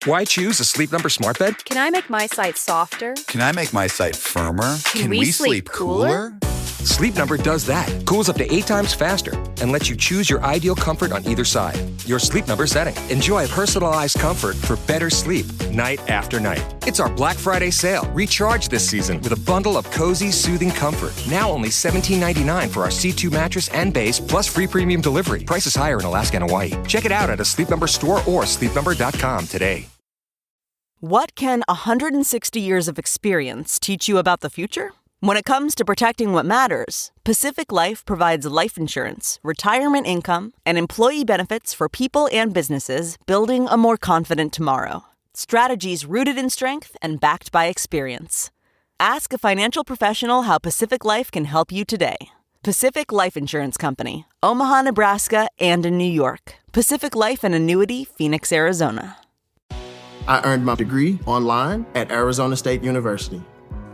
Why choose a Sleep Number smart bed? Can I make my site softer? Can I make my site firmer? Can we sleep cooler? Sleep Number does that. Cools up to 8 times faster and lets you choose your ideal comfort on either side. Your Sleep Number setting. Enjoy personalized comfort for better sleep night after night. It's our Black Friday sale. Recharge this season with a bundle of cozy, soothing comfort. Now only $17.99 for our C2 mattress and base, plus free premium delivery. Prices higher in Alaska and Hawaii. Check it out at a Sleep Number store or sleepnumber.com today. What can 160 years of experience teach you about the future? When it comes to protecting what matters, Pacific Life provides life insurance, retirement income, and employee benefits for people and businesses building a more confident tomorrow. Strategies rooted in strength and backed by experience. Ask a financial professional how Pacific Life can help you today. Pacific Life Insurance Company, Omaha, Nebraska, and in New York. Pacific Life and Annuity, Phoenix, Arizona. I earned my degree online at Arizona State University.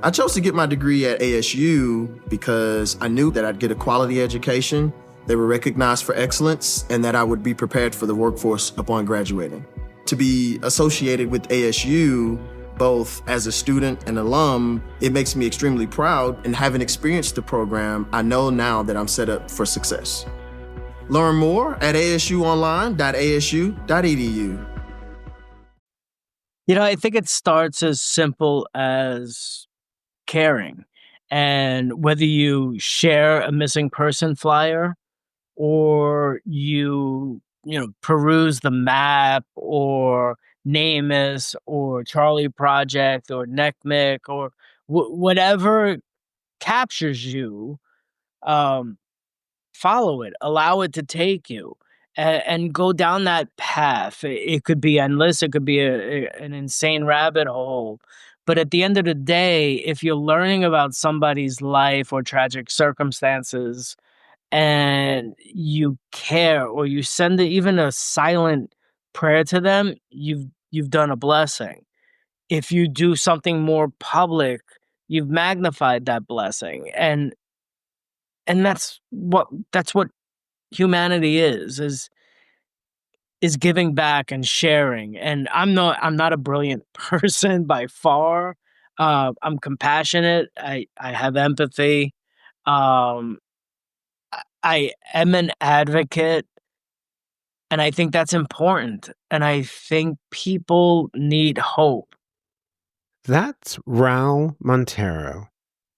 I chose to get my degree at ASU because I knew that I'd get a quality education, they were recognized for excellence, and that I would be prepared for the workforce upon graduating. To be associated with ASU, both as a student and alum, it makes me extremely proud, and having experienced the program, I know now that I'm set up for success. Learn more at asuonline.asu.edu. You know, I think it starts as simple as caring. And whether you share a missing person flyer or you peruse the map or NamUs or Charlie Project or NCMEC or whatever captures you, follow it, allow it to take you. And go down that path. It could be endless. It could be an insane rabbit hole. But at the end of the day, if you're learning about somebody's life or tragic circumstances and you care or you send even a silent prayer to them, you've done a blessing. If you do something more public, you've magnified that blessing. And that's what humanity is giving back and sharing. And I'm not a brilliant person by far. I'm compassionate. I have empathy. I am an advocate, and I think that's important. And I think people need hope. That's Raul Montero,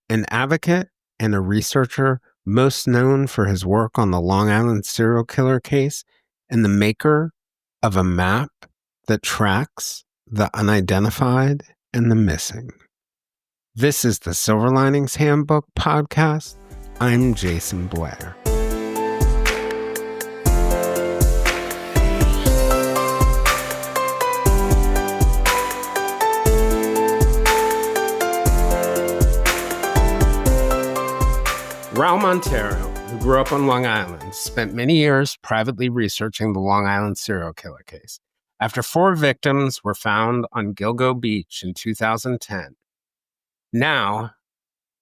an advocate and a researcher most known for his work on the Long Island serial killer case and the maker of a map that tracks the unidentified and the missing. This is the Silver Linings Handbook podcast. I'm Jason Blair. Raul Montero, who grew up on Long Island, spent many years privately researching the Long Island serial killer case. After 4 victims were found on Gilgo Beach in 2010, now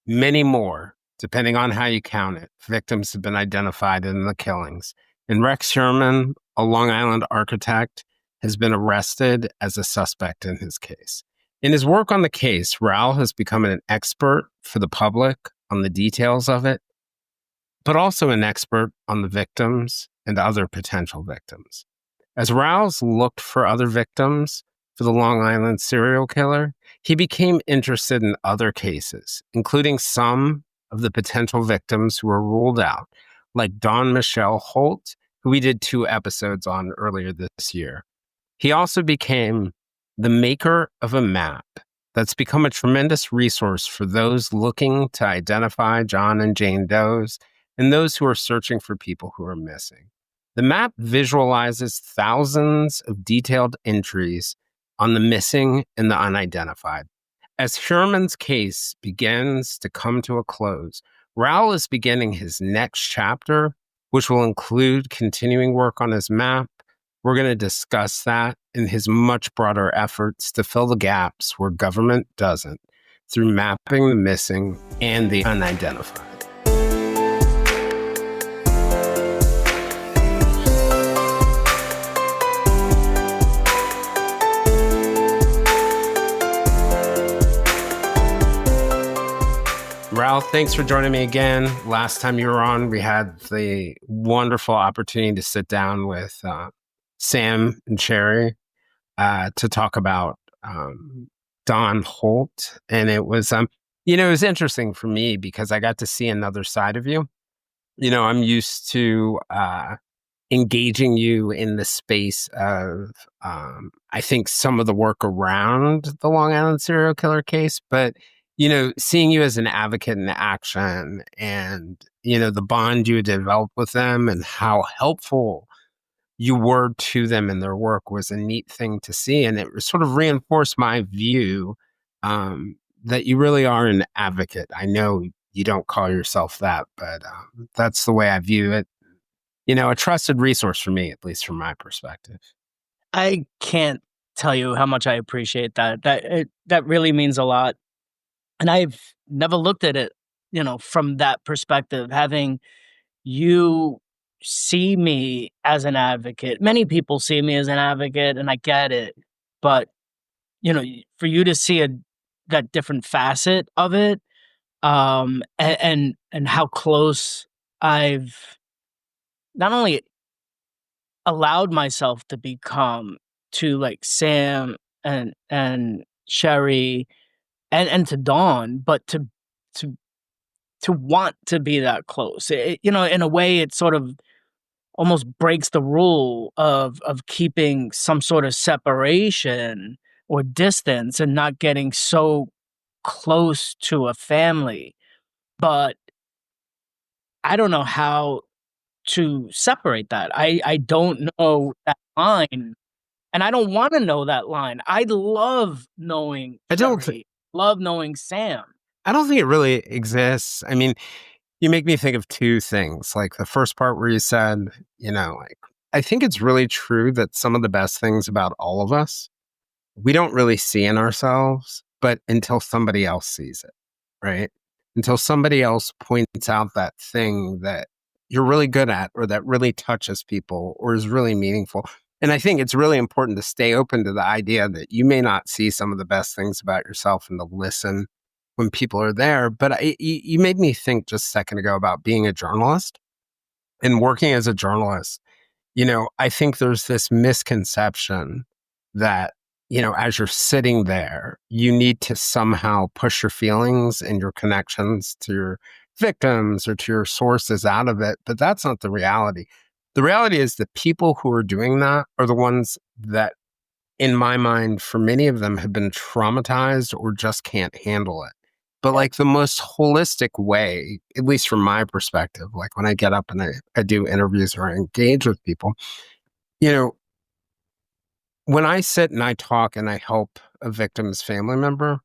many more, depending on how you count it, victims have been identified in the killings. And Rex Sherman, a Long Island architect, has been arrested as a suspect in his case. In his work on the case, Raul has become an expert for the public on the details of it, but also an expert on the victims and other potential victims. As Raul's looked for other victims for the Long Island serial killer, he became interested in other cases, including some of the potential victims who were ruled out, like Dawn Michelle Holt, who we did 2 episodes on earlier this year. He also became the maker of a map that's become a tremendous resource for those looking to identify John and Jane Does and those who are searching for people who are missing. The map visualizes thousands of detailed entries on the missing and the unidentified. As Sherman's case begins to come to a close, Raul is beginning his next chapter, which will include continuing work on his map. We're going to discuss that in his much broader efforts to fill the gaps where government doesn't, through mapping the missing and the unidentified. Raul, thanks for joining me again. Last time you were on, we had the wonderful opportunity to sit down with Sam and Sherry to talk about Don Holt. And it was, it was interesting for me because I got to see another side of you. I'm used to engaging you in the space of, I think, some of the work around the Long Island serial killer case, but, seeing you as an advocate in action and, the bond you developed with them and how helpful you were to them in their work was a neat thing to see. And it sort of reinforced my view that you really are an advocate. I know you don't call yourself that, but that's the way I view it. A trusted resource for me, at least from my perspective. I can't tell you how much I appreciate that. That really means a lot. And I've never looked at it, from that perspective, having you see me as an advocate. Many people see me as an advocate, and I get it. But, for you to see that different facet of it, and how close I've not only allowed myself to become to like Sam and Sherry and to Dawn, but to want to be that close. In a way, it sort of almost breaks the rule of keeping some sort of separation or distance and not getting so close to a family. But I don't know how to separate that. I don't know that line, and I don't want to know that line. I love knowing Sherry, love knowing Sam. I don't think it really exists. I mean, you make me think of two things. Like the first part where you said, I think it's really true that some of the best things about all of us, we don't really see in ourselves, but until somebody else sees it, right? Until somebody else points out that thing that you're really good at or that really touches people or is really meaningful. And I think it's really important to stay open to the idea that you may not see some of the best things about yourself and to listen when people are there. But you made me think just a second ago about being a journalist and working as a journalist. I think there's this misconception that, as you're sitting there, you need to somehow push your feelings and your connections to your victims or to your sources out of it. But that's not the reality. The reality is the people who are doing that are the ones that, in my mind, for many of them have been traumatized or just can't handle it. But like the most holistic way, at least from my perspective, like when I get up and I do interviews or I engage with people, when I sit and I talk and I help a victim's family member,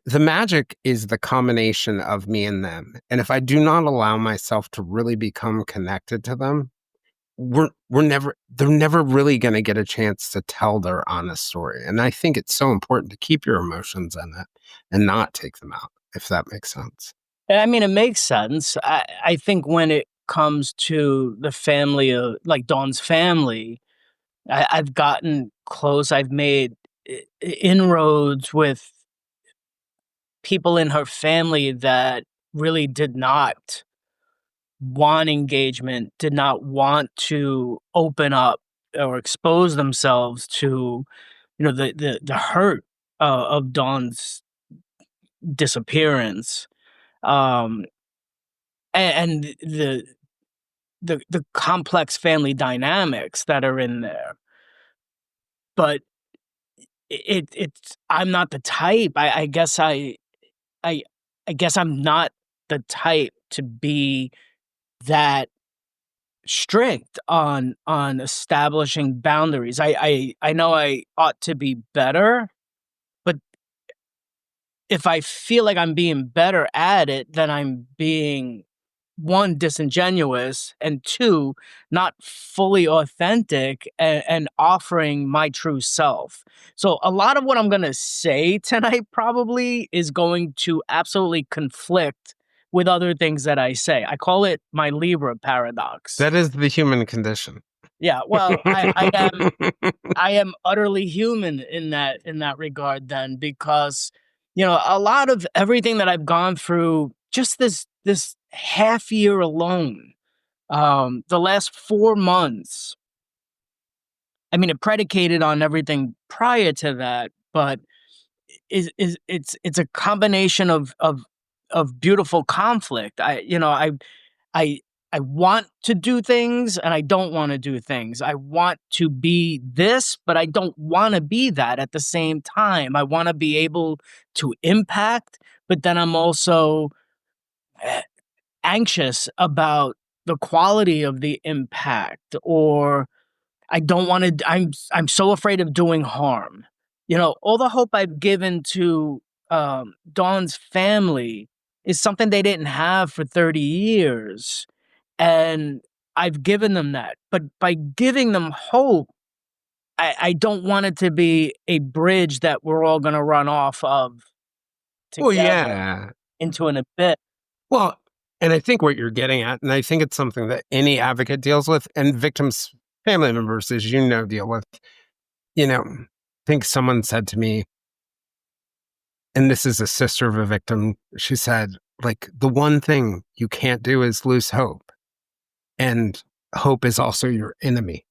the magic is the combination of me and them. And if I do not allow myself to really become connected to them, they're never really going to get a chance to tell their honest story. And I think it's so important to keep your emotions in it and not take them out, if that makes sense. I mean, it makes sense. I think when it comes to the family of like Dawn's family, I've gotten close. I've made inroads with people in her family that really did not want engagement, did not want to open up or expose themselves to, the hurt of Dawn's disappearance, and the complex family dynamics that are in there. But it's I'm not the type. I guess I'm not the type to be that strict on establishing boundaries. I know I ought to be better, but if I feel like I'm being better at it, then I'm being, one, disingenuous, and two, not fully authentic and offering my true self. So a lot of what I'm going to say tonight probably is going to absolutely conflict with other things that I say. I call it my Libra paradox. That is the human condition. Yeah, well, I am utterly human in that regard then, because a lot of everything that I've gone through, just this half year alone, the last 4 months, I mean, it predicated on everything prior to that, but it's a combination of beautiful conflict. I I want to do things and I don't want to do things. I want to be this, but I don't want to be that at the same time. I want to be able to impact, but then I'm also eh, anxious about the quality of the impact, or I don't want to I'm so afraid of doing harm. All the hope I've given to Dawn's family is something they didn't have for 30 years. And I've given them that. But by giving them hope, I don't want it to be a bridge that we're all going to run off of Well, together yeah. into an abyss. Well, and I think what you're getting at, and I think it's something that any advocate deals with, and victims' family members, as you know, deal with. I think someone said to me, and this is a sister of a victim, she said, like, the one thing you can't do is lose hope. And hope is also your enemy.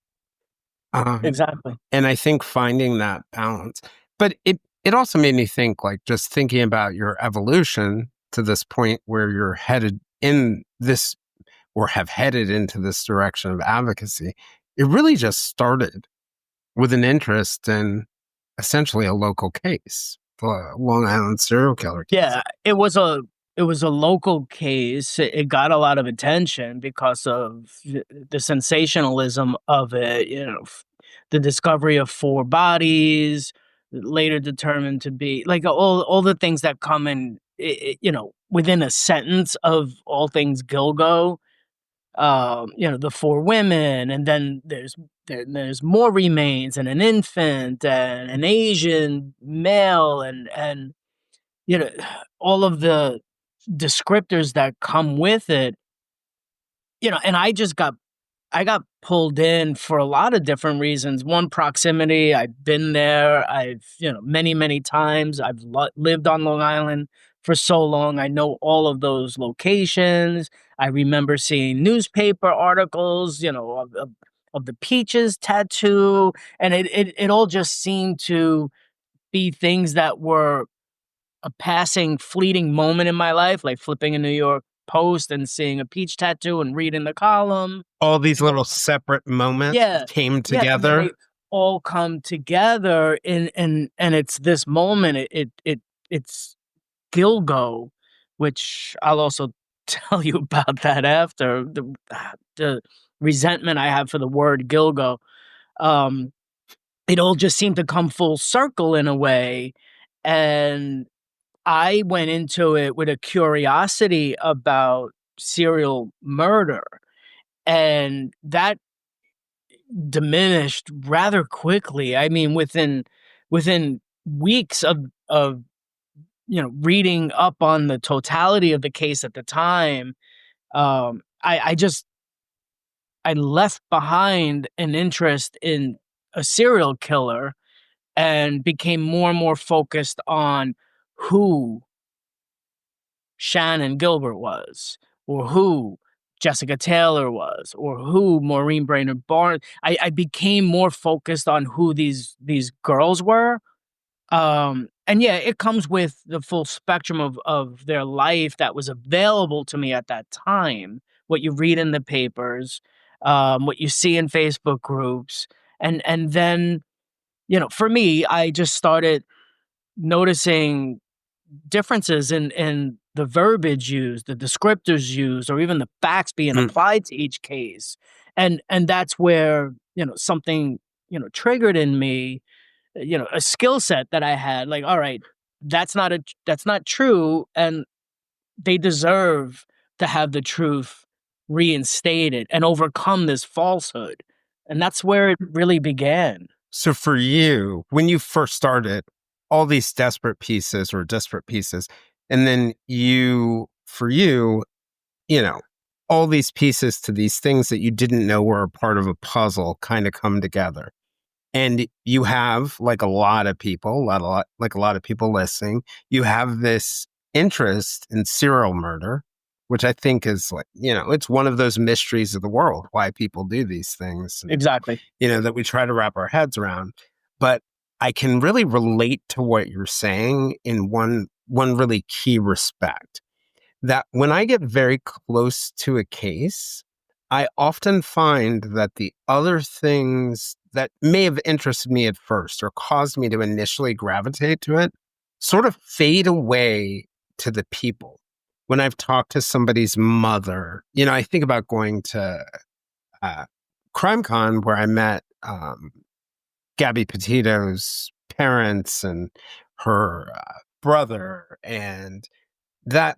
Exactly. And I think finding that balance, but it also made me think, like, just thinking about your evolution to this point where you're headed in this, or have headed into this direction of advocacy. It really just started with an interest in essentially a local case, the Long Island serial killer case. Yeah, it was a local case. It got a lot of attention because of the sensationalism of it. The discovery of 4 bodies, later determined to be like all the things that come in. Within a sentence of all things Gilgo. The 4 women, and then there's more remains, and an infant, and an Asian male, and you know, all of the descriptors that come with it, and I got pulled in for a lot of different reasons. One, proximity. I've been there. I've, many, many times. I've lived on Long Island for so long. I know all of those locations. I remember seeing newspaper articles, of the Peaches tattoo. And it all just seemed to be things that were a passing, fleeting moment in my life, like flipping a New York Post and seeing a peach tattoo and reading the column. All these little separate moments Yeah. came And then together. they all come together and it's this moment. It's Gilgo, which I'll also tell you about that after. The resentment I have for the word Gilgo. It all just seemed to come full circle in a way. And I went into it with a curiosity about serial murder, and that diminished rather quickly. I mean, within weeks of reading up on the totality of the case at the time, I left behind an interest in a serial killer and became more and more focused on who Shannon Gilbert was, or who Jessica Taylor was, or who Maureen Brainerd Barnes. I became more focused on who these girls were. And yeah, it comes with the full spectrum of their life that was available to me at that time. What you read in the papers, what you see in Facebook groups, and then for me, I just started noticing differences in the verbiage used, the descriptors used, or even the facts being applied to each case. And that's where, something, triggered in me, a skill set that I had, like, all right, that's not true. And they deserve to have the truth reinstated and overcome this falsehood. And that's where it really began. So for you, when you first started, all these disparate pieces, and then for you, all these pieces to these things that you didn't know were a part of a puzzle kind of come together. And you have, like a lot of people, like a lot of people listening, you have this interest in serial murder, which I think is like, it's one of those mysteries of the world, why people do these things, and, Exactly. that we try to wrap our heads around. But I can really relate to what you're saying in one really key respect, that when I get very close to a case, I often find that the other things that may have interested me at first or caused me to initially gravitate to it sort of fade away to the people. When I've talked to somebody's mother, I think about going to CrimeCon, where I met Gabby Petito's parents and her brother, and that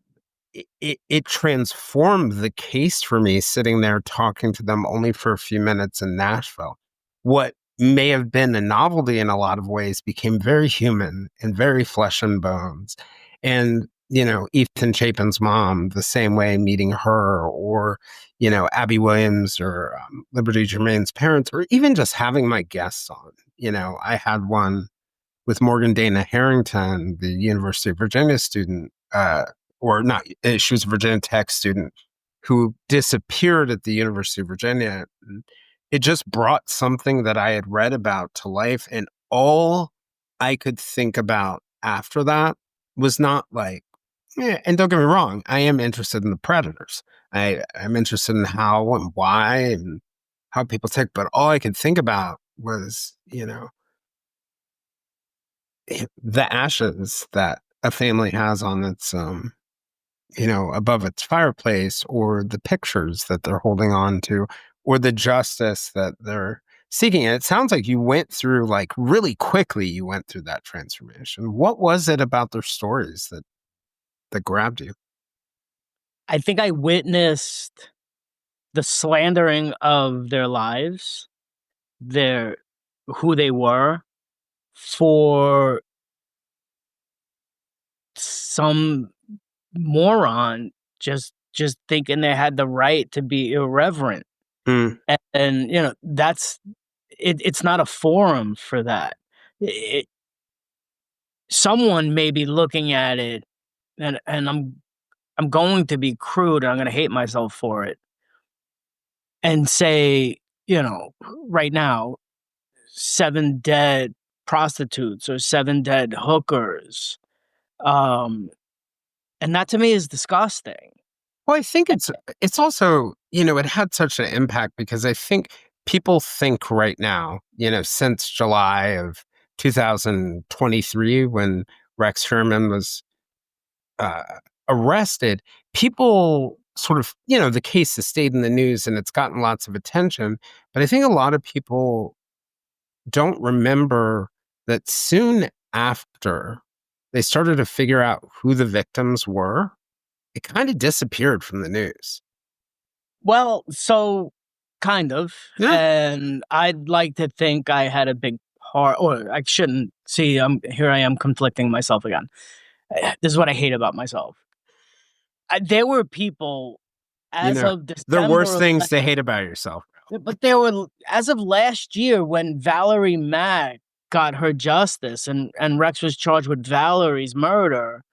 it transformed the case for me, sitting there talking to them only for a few minutes in Nashville. What may have been a novelty in a lot of ways became very human and very flesh and bones. And, Ethan Chapin's mom, the same way, meeting her, or, Abby Williams or Liberty Germain's parents, or even just having my guests on. I had one with Morgan Dana Harrington, the University of Virginia student, or not, she was a Virginia Tech student who disappeared at the University of Virginia. It just brought something that I had read about to life. And all I could think about after that was not like, and don't get me wrong, I am interested in the predators. I'm interested in how and why and how people take, but all I could think about was, the ashes that a family has on its, above its fireplace, or the pictures that they're holding on to, or the justice that they're seeking. And it sounds like you went through, like, really quickly, you went through that transformation. What was it about their stories that grabbed you? I think I witnessed the slandering of their lives, who they were, for some moron just thinking they had the right to be irreverent. Mm. And that's it's not a forum for that. Someone may be looking at it, and I'm going to be crude, and I'm going to hate myself for it, and say, right now, 7 dead prostitutes or 7 dead hookers. And that to me is disgusting. Well, I think it's also, it had such an impact because I think people think right now, since July of 2023, when Rex Sherman was arrested, people sort of, the case has stayed in the news and it's gotten lots of attention. But I think a lot of people don't remember that soon after they started to figure out who the victims were, it kind of disappeared from the news. Well, so kind of. Yeah. And I'd like to think I had a big part, or I shouldn't. See, here I am conflicting myself again. This is what I hate about myself. There were people as of December. There are worse things to hate about yourself. But there were, as of last year, when Valerie Mack got her justice and Rex was charged with Valerie's murder,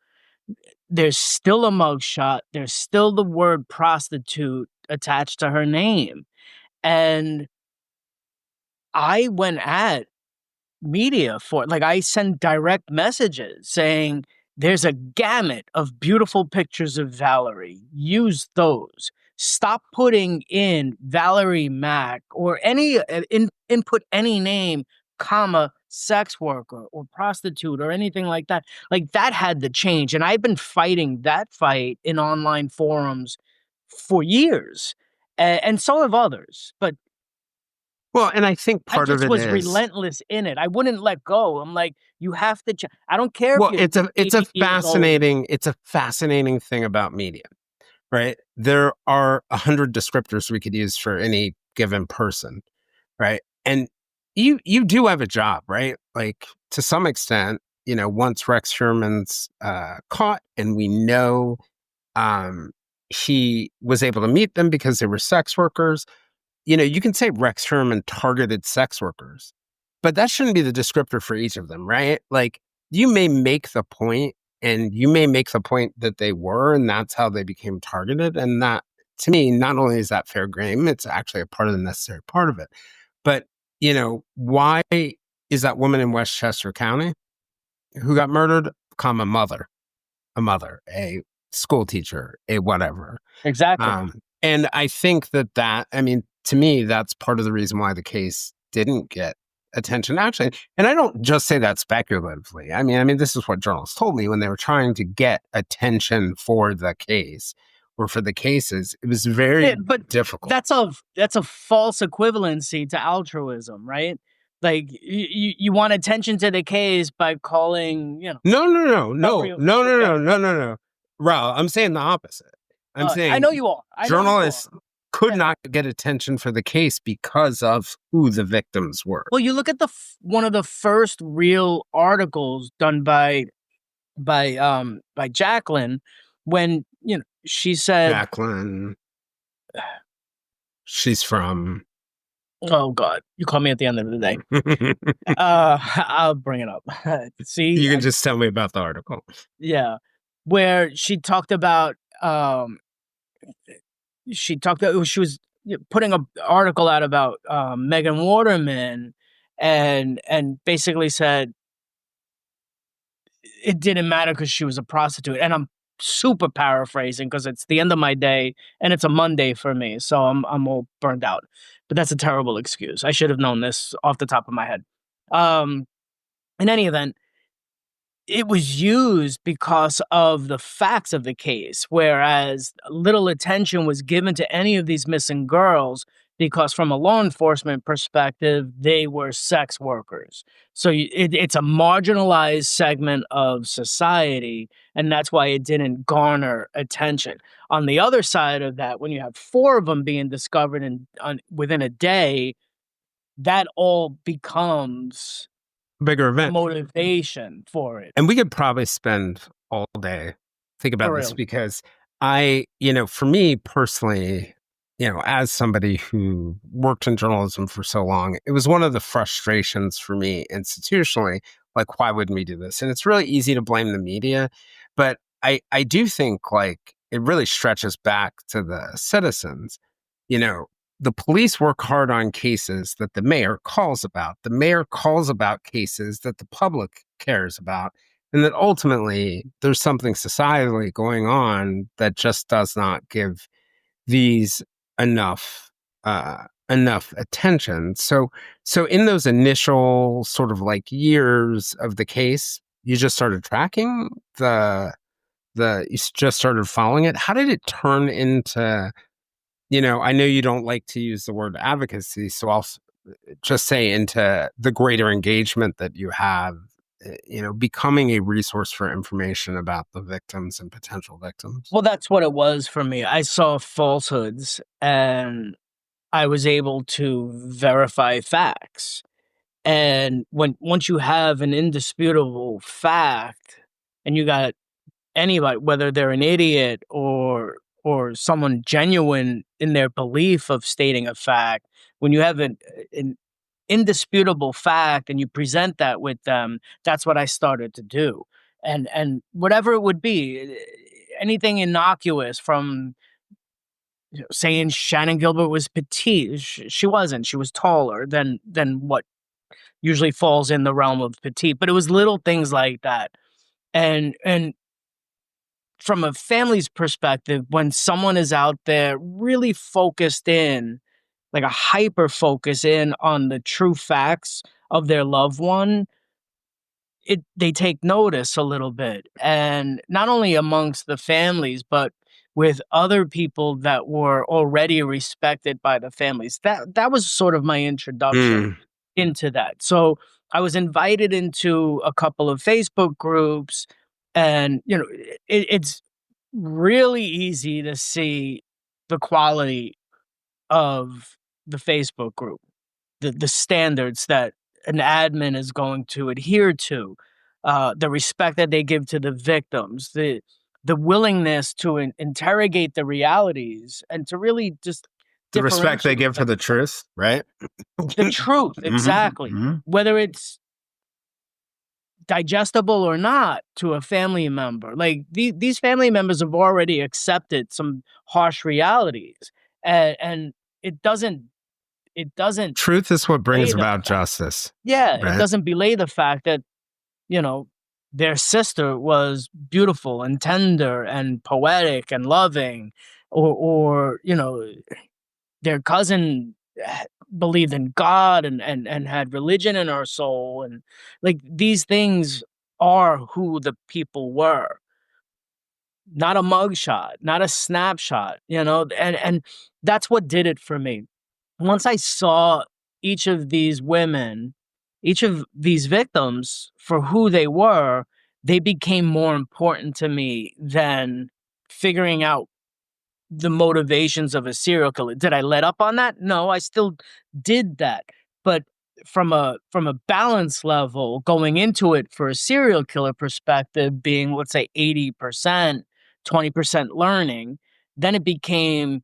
there's still a mugshot. There's still the word prostitute attached to her name. And I went at media for it. Like, I send direct messages saying, there's a gamut of beautiful pictures of Valerie. Use those. Stop putting in Valerie Mack or any input any name, comma, sex worker or prostitute or anything like that. Like, that had to change. And I've been fighting that fight in online forums for years. And so have others. But well, and I think part of it was is relentless in it. I wouldn't let go. I'm like, you have to. I don't care. Well, if it's a fascinating thing about media, right? There are 100 descriptors we could use for any given person, right? And you do have a job, right? Like, to some extent, once Rex Sherman's caught, and we know he was able to meet them because they were sex workers. You can say Rex Sherman targeted sex workers, but that shouldn't be the descriptor for each of them, right? Like, you may make the point, and you may make the point that they were, and that's how they became targeted. And that, to me, not only is that fair game, it's actually a part of the necessary part of it. But, why is that woman in Westchester County who got murdered, a mother, a school teacher, a whatever. Exactly. And I think to me, that's part of the reason why the case didn't get attention, actually. And I don't just say that speculatively. I mean, this is what journalists told me when they were trying to get attention for the case or for the cases. It was very difficult. That's a false equivalency to altruism, right? Like, you want attention to the case by calling, No. Raul, I'm saying the opposite. I'm saying I know you are. Journalists could not get attention for the case because of who the victims were. Well, you look at one of the first real articles done by Jacqueline, when she said, Jacqueline, she's from. Oh God, you call me at the end of the day. I'll bring it up. See, you can just tell me about the article. Yeah, where she talked about. She was putting an article out about Megan Waterman, and basically said it didn't matter because she was a prostitute. And I'm super paraphrasing because it's the end of my day and it's a Monday for me, so I'm all burned out. But that's a terrible excuse. I should have known this off the top of my head. In any event, it was used because of the facts of the case, whereas little attention was given to any of these missing girls because from a law enforcement perspective, they were sex workers. So it's a marginalized segment of society, and that's why it didn't garner attention. On the other side of that, when you have 4 of them being discovered within a day, that all becomes bigger event motivation for it. And we could probably spend all day think about this because for me personally, as somebody who worked in journalism for so long, it was one of the frustrations for me institutionally, like, why wouldn't we do this? And it's really easy to blame the media, but I do think, like, it really stretches back to the citizens. The police work hard on cases that the mayor calls about. The mayor calls about cases that the public cares about. And that ultimately there's something societally going on that just does not give these enough attention. So in those initial sort of like years of the case, you just started tracking you just started following it. How did it turn into, I know you don't like to use the word advocacy, so I'll just say into the greater engagement that you have, becoming a resource for information about the victims and potential victims. Well, that's what it was for me. I saw falsehoods and I was able to verify facts. And once you have an indisputable fact and you got anybody, whether they're an idiot or someone genuine in their belief of stating a fact, when you have an indisputable fact and you present that with them, that's what I started to do. And whatever it would be, anything innocuous from saying Shannon Gilbert was petite. She wasn't. She was taller than what usually falls in the realm of petite. But it was little things like that. And from a family's perspective, when someone is out there really focused in, like a hyper focus in on the true facts of their loved one, they take notice a little bit. And not only amongst the families, but with other people that were already respected by the families. That was sort of my introduction into that. So I was invited into a couple of Facebook groups, and it's really easy to see the quality of the Facebook group, the standards that an admin is going to adhere to, the respect that they give to the victims, the willingness to interrogate the realities, and to really just The respect they differentiate give for the truth, right? the truth, exactly. Whether it's digestible or not to a family member. Like these family members have already accepted some harsh realities, and it doesn't Truth is what brings belay the about fact. justice. Yeah, it Right. doesn't belay the fact that, you know, their sister was beautiful and tender and poetic and loving, or you know, their cousin believed in God and had religion in her soul, and like these things are who the people were, not a mugshot, not a snapshot, you know, and that's what did it for me. Once I saw each of these women, each of these victims for who they became more important to me than figuring out the motivations of a serial killer. Did I let up on that? No, I still did that. But from a balance level, going into it for a serial killer perspective, being let's say 80%, 20% learning, then it became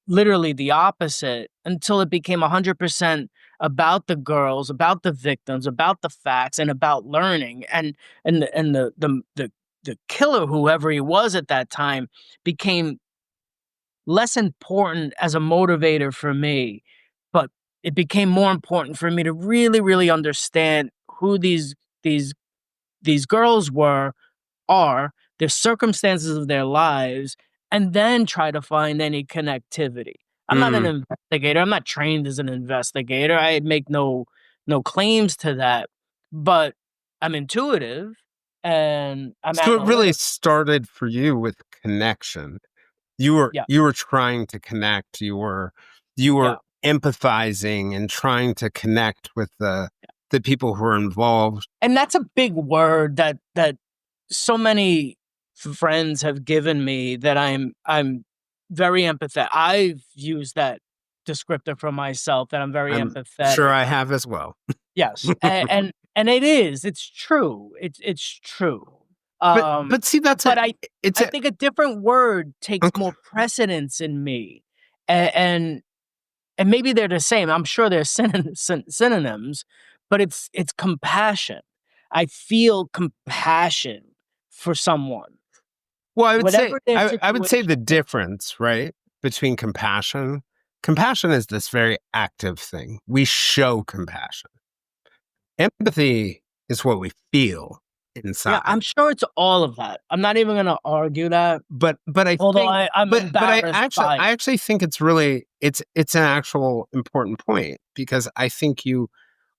literally the opposite until it became 100% about the girls, about the victims, about the facts, and about learning. And the killer, whoever he was at that time, became less important as a motivator for me, but it became more important for me to really, really understand who these these girls are, the circumstances of their lives, and then try to find any connectivity. I'm not an investigator. I'm not trained as an investigator. I make no claims to that, but I'm intuitive and I'm So it really analytical. started for you with connection. Yeah, You were trying to connect. You yeah. were empathizing and trying to connect with the people who were involved. And that's a big word that so many friends have given me, that I'm very empathetic. I've used that descriptor for myself, that I'm very I'm sure empathetic. I have as well. Yes, and it's true. It's true. But see, that's But a it's I a think a different word takes okay. more precedence in me, and and maybe they're the same. I'm sure they're synonyms, but it's compassion. I feel compassion for someone, Well, whatever their I would say situation the is. difference, right, between compassion is this very active thing. We show compassion. Empathy is what we feel Yeah, inside. I'm sure it's all of that. I'm not even gonna argue that, But I although think I'm but embarrassed by I it. actually think it's really it's an actual important point, because I think you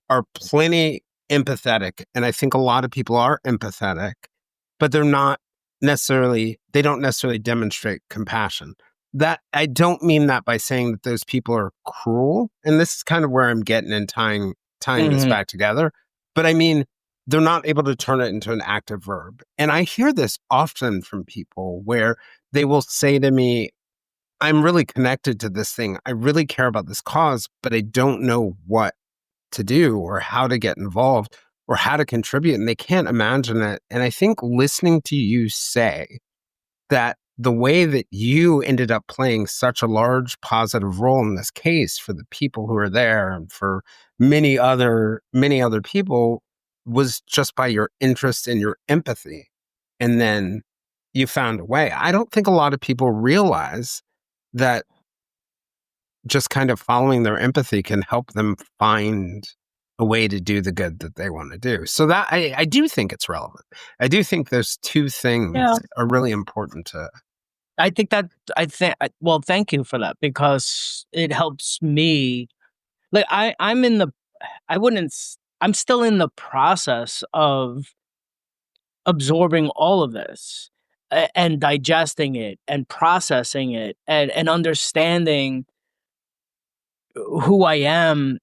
are plenty empathetic, and I think a lot of people are empathetic, but they don't necessarily demonstrate compassion. That I don't mean that by saying that those people are cruel, and this is kind of where I'm getting and tying this Mhm. back together. But I mean, they're not able to turn it into an active verb. And I hear this often from people where they will say to me, I'm really connected to this thing. I really care about this cause, but I don't know what to do or how to get involved or how to contribute. And they can't imagine it. And I think listening to you say that the way that you ended up playing such a large positive role in this case for the people who are there and for many other people was just by your interest and your empathy. And then you found a way. I don't think a lot of people realize that just kind of following their empathy can help them find a way to do the good that they want to do. So that I do think it's relevant. I do think those two things Yeah. are really important to. I think that well, thank you for that, because it helps me. Like I'm in the I wouldn't s I'm still in the process of absorbing all of this, and digesting it and processing it, and understanding who I am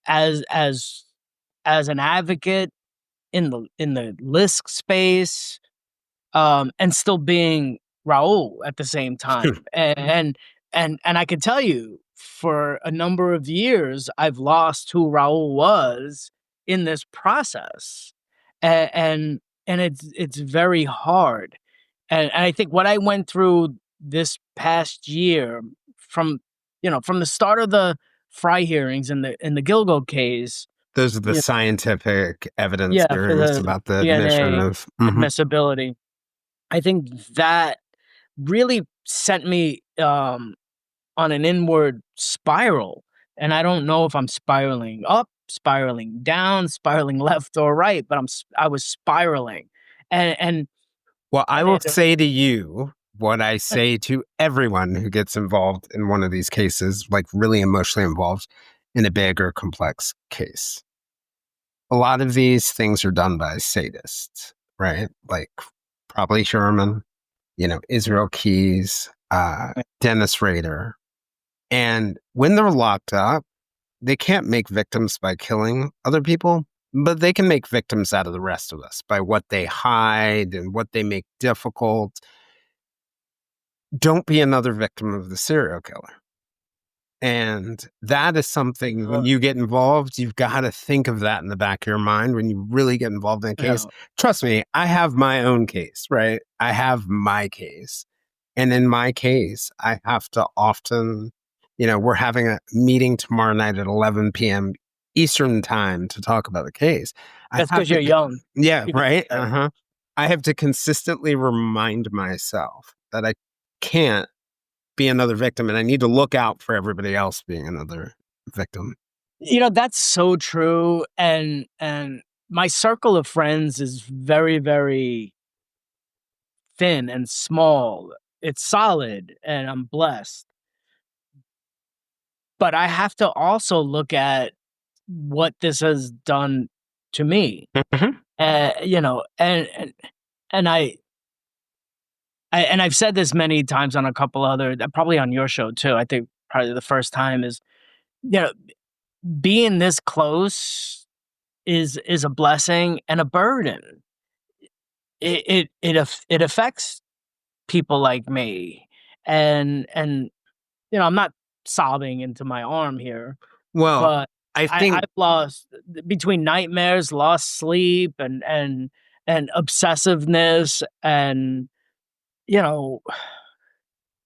as as an advocate in the lisk space, and still being Raul at the same time. And I can tell you, for a number of years, I've lost who Raul was in this process, and and it's very hard. And I think what I went through this past year, from from the start of the Fry hearings in the Gilgo case. Those are the Yeah. scientific evidence Yeah, for hearings the about the admission DNA of. Mhm. admissibility. I think that really sent me on an inward spiral. And I don't know if I'm spiraling up, spiraling down, spiraling left or right, but I was spiraling. And Well, I and will it, say to you what I say to everyone who gets involved in one of these cases, like really emotionally involved in a big or complex case. A lot of these things are done by sadists, right? Like probably Sherman, Israel Keys, Dennis Rader. And when they're locked up, they can't make victims by killing other people, but they can make victims out of the rest of us by what they hide and what they make difficult. Don't be another victim of the serial killer. And that is something when you get involved, you've got to think of that in the back of your mind when you really get involved in a case. Trust me, I have my own case, right? I have my case. And in my case, I have to often, we're having a meeting tomorrow night at 11 p.m. Eastern time to talk about the case. that's because you're young. Yeah, right. I have to consistently remind myself that I can't be another victim, and I need to look out for everybody else being another victim. That's so true. And my circle of friends is very, very thin and small. It's solid, and I'm blessed. But I have to also look at what this has done to me. Mhm. And I've said this many times on a couple other, probably on your show too. I think probably the first time is, being this close is a blessing and a burden. It affects people like me, and I'm not sobbing into my arm here, Well, but I think, I've lost between nightmares, lost sleep, and obsessiveness, and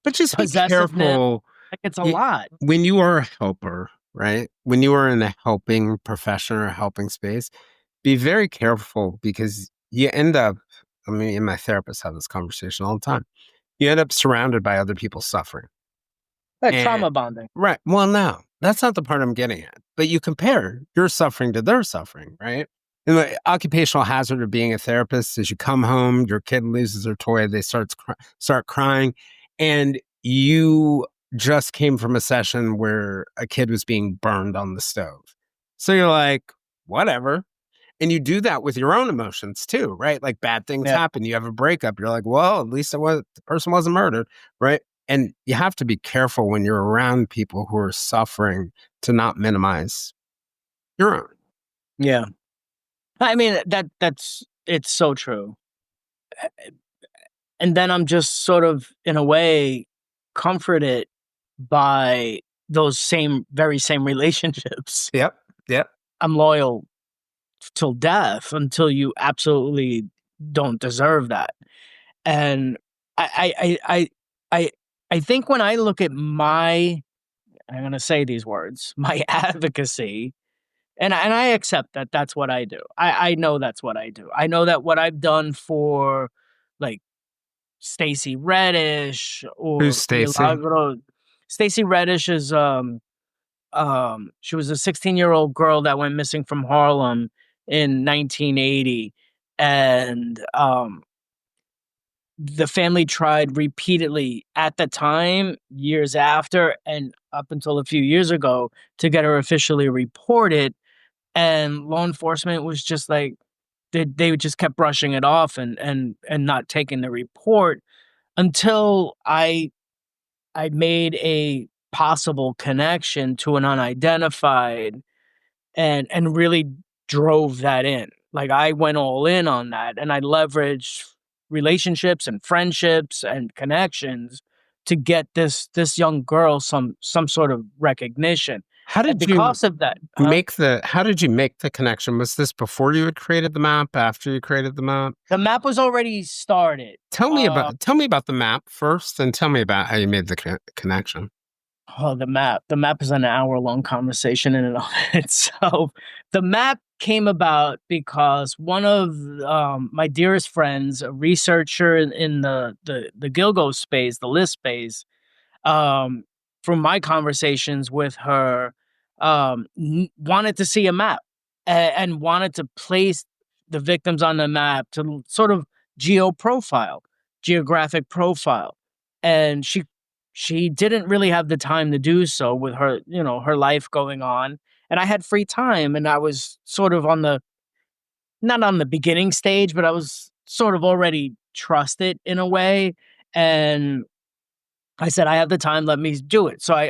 but just be possessiveness. careful Like, it's a lot. when you are a helper, right? When you are in a helping profession or a helping space, be very careful because you end up, me and my therapist have this conversation all the time. You end up surrounded by other people's suffering. Like And- trauma bonding. Right. Well, no, that's not the part I'm getting at. But you compare your suffering to their suffering, right? And the occupational hazard of being a therapist is you come home, your kid loses their toy, they start crying, and you just came from a session where a kid was being burned on the stove. So you're like, whatever. And you do that with your own emotions too, right? Like bad things happen. You have a breakup. You're like, well, at least the person wasn't murdered, right? And you have to be careful when you're around people who are suffering to not minimize your own. Yeah. I mean, it's so true. And then I'm just sort of, in a way, comforted by those very same relationships. Yep. I'm loyal till death until you absolutely don't deserve that. And I think when I look at I'm going to say these words, my advocacy, and I accept that that's what I do. I know that's what I do. I know that what I've done for, like, Stacey Reddish or Who's Stacey? Milagro. Stacey Reddish is she was a 16-year-old girl that went missing from Harlem in 1980, and the family tried repeatedly at the time, years after, and up until a few years ago, to get her officially reported, and law enforcement was just like, they just kept brushing it off and not taking the report until I made a possible connection to an unidentified and really drove that in. Like, I went all in on that, and I leveraged relationships and friendships and connections to get this young girl some sort of recognition. How And did you because of that, how did you make the connection? Was this before you had created the map, after you created the map? the map was already started. Tell me about the map first, and tell me about how you made the connection. Oh, the map. The map is an hour-long conversation in and of itself. The map came about because one of my dearest friends, a researcher in the Gilgo space, the list space, um, from my conversations with her, wanted to see a map and wanted to place the victims on the map to sort of geographic profile. And she didn't really have the time to do so with her, her life going on. And I had free time and I was sort of not on the beginning stage, but I was sort of already trusted in a way. And I said, I have the time, let me do it. So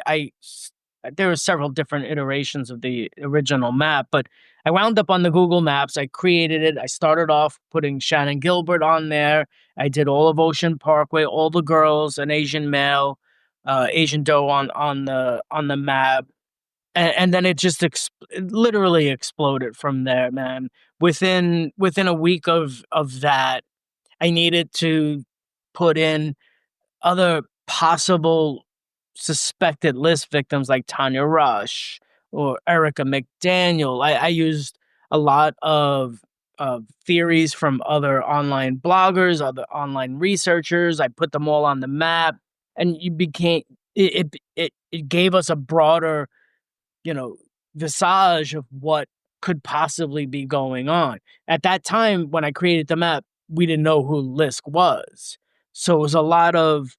there were several different iterations of the original map, but I wound up on the Google Maps. I created it. I started off putting Shannon Gilbert on there. I did all of Ocean Parkway, all the girls, an Asian male, Asian doe on the map. And then it just it literally exploded from there, man. Within a week of that, I needed to put in other possible suspected list victims like Tanya Rush or Erica McDaniel. I used a lot of theories from other online bloggers, other online researchers. I put them all on the map, and you became it gave us a broader, visage of what could possibly be going on. At that time, when I created the map, we didn't know who Lisk was. So it was a lot of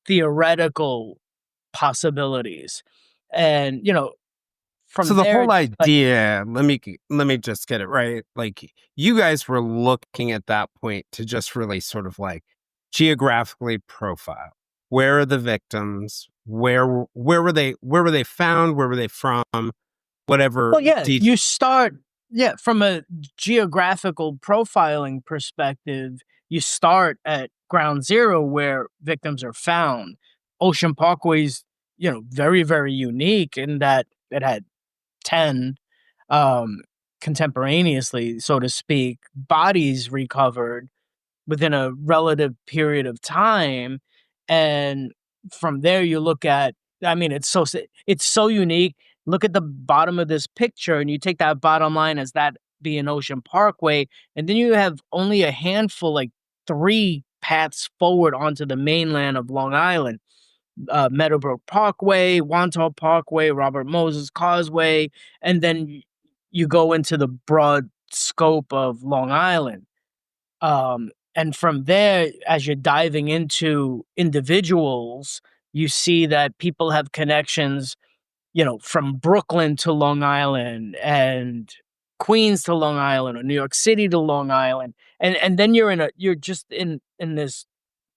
theoretical possibilities. And, So from the there, whole like, idea, let me just get it right. Like you guys were looking at that point to just really sort of like geographically profile. Where are the victims? Where were they found? Where were they from? Whatever well, yeah, you start, yeah, from a geographical profiling perspective, you start at ground zero where victims are found. Ocean Parkway's, very, very unique in that it had 10 um, contemporaneously, so to speak, bodies recovered within a relative period of time. And from there, you look at, I mean, it's so unique. Look at the bottom of this picture, and you take that bottom line as that being Ocean Parkway, and then you have only a handful, like 3 paths forward onto the mainland of Long Island. Meadowbrook Parkway, Wantagh Parkway, Robert Moses Causeway, and then you go into the broad scope of Long Island. And from there, as you're diving into individuals, you see that people have connections, from Brooklyn to Long Island and Queens to Long Island or New York City to Long Island. And then you're just in this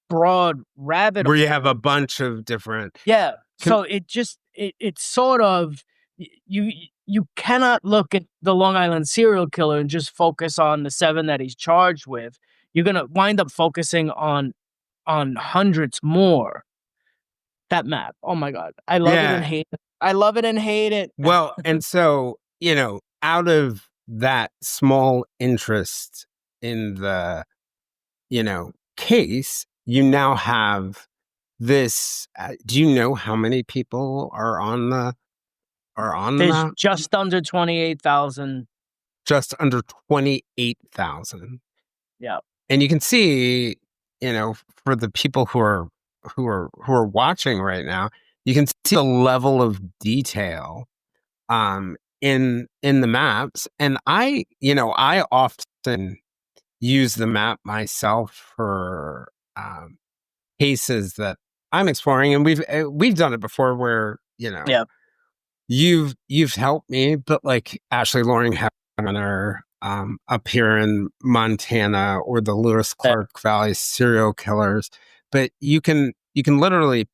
broad rabbit where you hole. have a bunch of different. Yeah. So it's sort of you cannot look at the Long Island serial killer and just focus on the 7 that he's charged with. You're gonna wind up focusing on hundreds more. That map. Oh my God. I love it and Yeah. hate it. I love it and hate it. Well, and so, out of that small interest in the, case, you now have this. Do you know how many people are on the There's map? just under 28,000. Just under 28,000. Yeah. And you can see, for the people who are watching right now, you can see the level of detail in the maps. And I often use the map myself for cases that I'm exploring, and we've done it before where Yeah. you've helped me, but like Ashley Loring Hefner up here in Montana, or the Lewis Clark Valley serial killers, but you can literally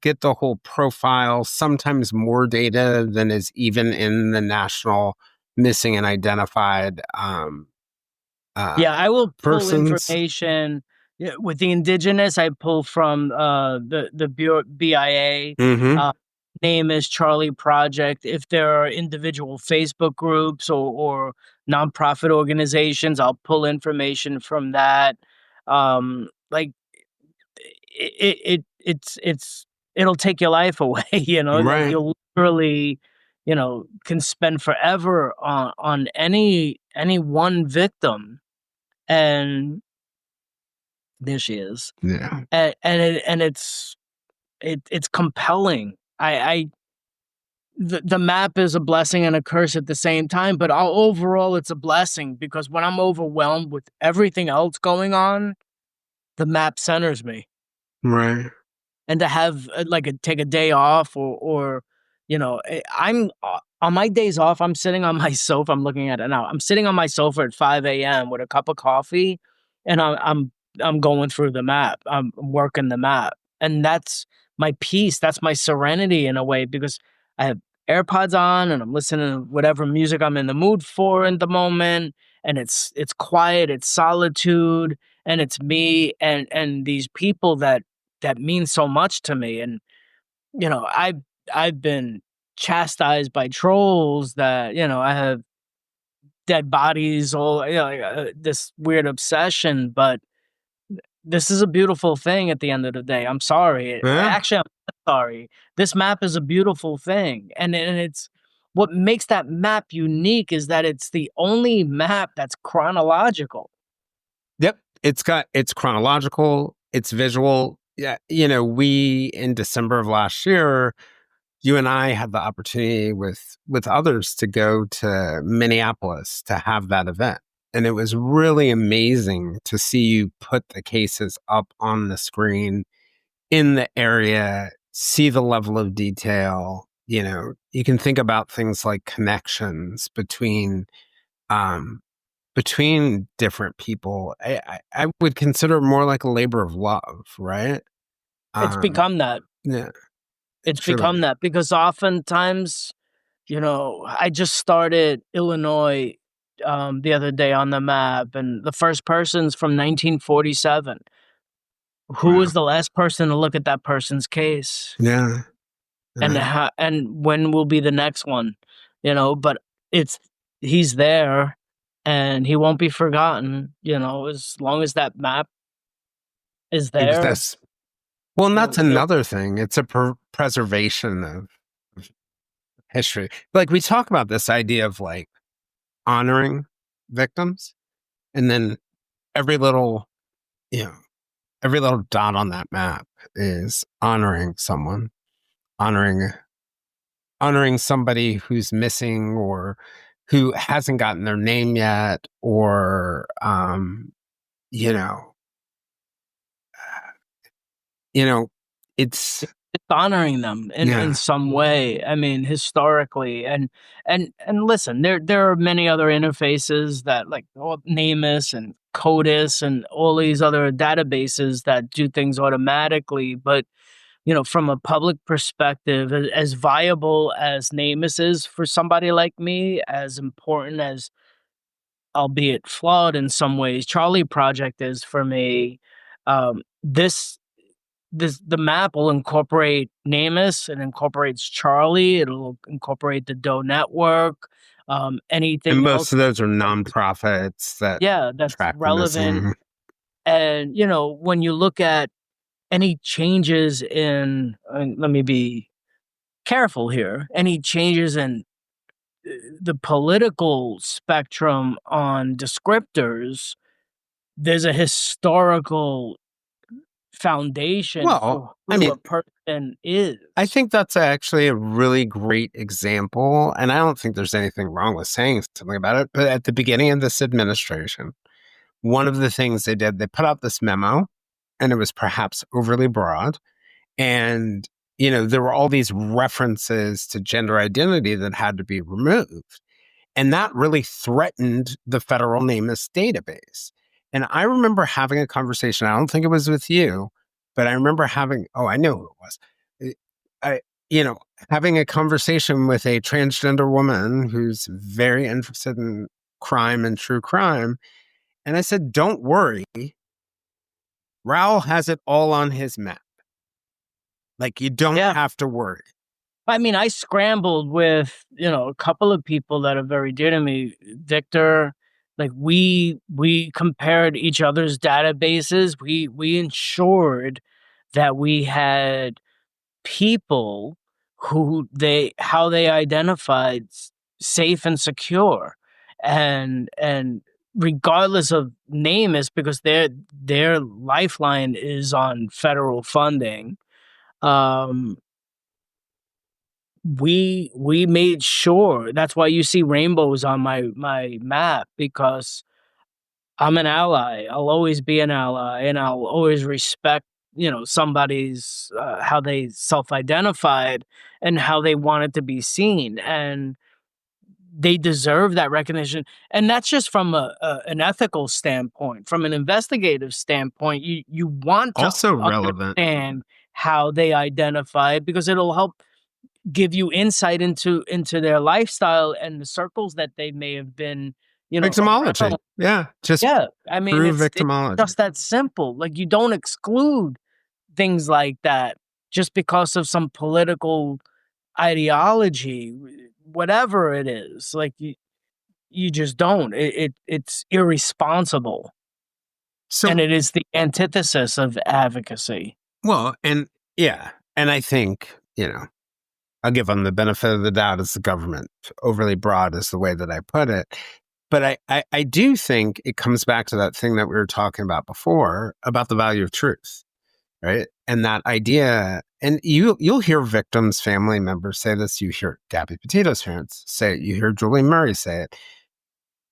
get the whole profile, sometimes more data than is even in the national missing and identified Yeah, I will pull persons. information. Yeah, with the indigenous, I pull from the BIA. Mm-hmm. Name is Charlie Project. If there are individual Facebook groups or nonprofit organizations, I'll pull information from that. Like it's it'll take your life away, like Right. you'll literally, can spend forever on any one victim. And there she is. Yeah. And it's compelling. The map is a blessing and a curse at the same time, but overall it's a blessing, because when I'm overwhelmed with everything else going on, the map centers me. Right. And to have take a day off, or I'm on my days off, I'm sitting on my sofa. I'm looking at it now. I'm sitting on my sofa at 5 a.m. with a cup of coffee, and I'm going through the map. I'm working the map, and that's my peace. That's my serenity in a way, because I have AirPods on and I'm listening to whatever music I'm in the mood for in the moment, and it's quiet, it's solitude, and it's me and these people that mean so much to me. And I've been chastised by trolls that I have dead bodies, or this weird obsession, but this is a beautiful thing at the end of the day. I'm sorry. Yeah. Actually, I'm not sorry. This map is a beautiful thing, and it's what makes that map unique is that it's the only map that's chronological. Yep. It's chronological, it's visual. Yeah. We, in December of last year, you and I had the opportunity with others to go to Minneapolis to have that event. And it was really amazing to see you put the cases up on the screen in the area, see the level of detail. You can think about things like connections between different people. I would consider it more like a labor of love, right? It's become that. Yeah. It's Truly. become that, because oftentimes, I just started Illinois the other day on the map, and the first person's from 1947. Who Wow. was the last person to look at that person's case? Yeah. And and when will be the next one? But he's there, and he won't be forgotten. As long as that map is there. Exists. Well, and that's it'll- another thing. It's a preservation of history. Like, we talk about this idea of like honoring victims, and then every little, every little dot on that map is honoring someone, honoring somebody who's missing, or who hasn't gotten their name yet, or you know, it's It's honoring them in some way. I mean, historically, and listen, there are many other interfaces that, like, Namus and CODIS and all these other databases that do things automatically. But from a public perspective, as viable as Namus is for somebody like me, as important as, albeit flawed in some ways, Charlie Project is for me, this the map will incorporate Namus, it incorporates Charlie, it'll incorporate the Doe Network, anything and else. most of those are nonprofits that That's track the relevant. missing. And when you look at any changes in, let me be careful here, any changes in the political spectrum on descriptors, there's a historical foundation Well, for who a person is. I think that's actually a really great example, and I don't think there's anything wrong with saying something about it. But at the beginning of this administration, one of the things they did, they put out this memo, and it was perhaps overly broad. And, there were all these references to gender identity that had to be removed. And that really threatened the federal NamUs database. And I remember having a conversation, I don't think it was with you, but I remember I know who it was. Having a conversation with a transgender woman who's very interested in crime and true crime. And I said, don't worry, Raul has it all on his map. Like, you don't have to worry. I mean, I scrambled with, a couple of people that are very dear to me. Victor, like, we compared each other's databases. We ensured that we had people how they identified safe and secure, and regardless of name, is because their lifeline is on federal funding. We made sure. That's why you see rainbows on my map, because I'm an ally. I'll always be an ally, and I'll always respect, somebody's how they self-identified and how they wanted to be seen, and they deserve that recognition. And that's just from an ethical standpoint. From an investigative standpoint, you want to Also relevant. understand how they identified, because it'll help give you insight into their lifestyle and the circles that they may have been, Victimology. around. Yeah. Just Yeah, I mean, prove it's victimology. just that simple. Like, you don't exclude things like that just because of some political ideology, whatever it is. Like, you just don't. It's irresponsible, So, and it is the antithesis of advocacy. well, and yeah, and I think, I'll give them the benefit of the doubt as the government. Overly broad is the way that I put it. But I do think it comes back to that thing that we were talking about before, about the value of truth, right? And that idea, and you'll hear victims' family members say this. You hear Gabby Petito's parents say it. You hear Julie Murray say it.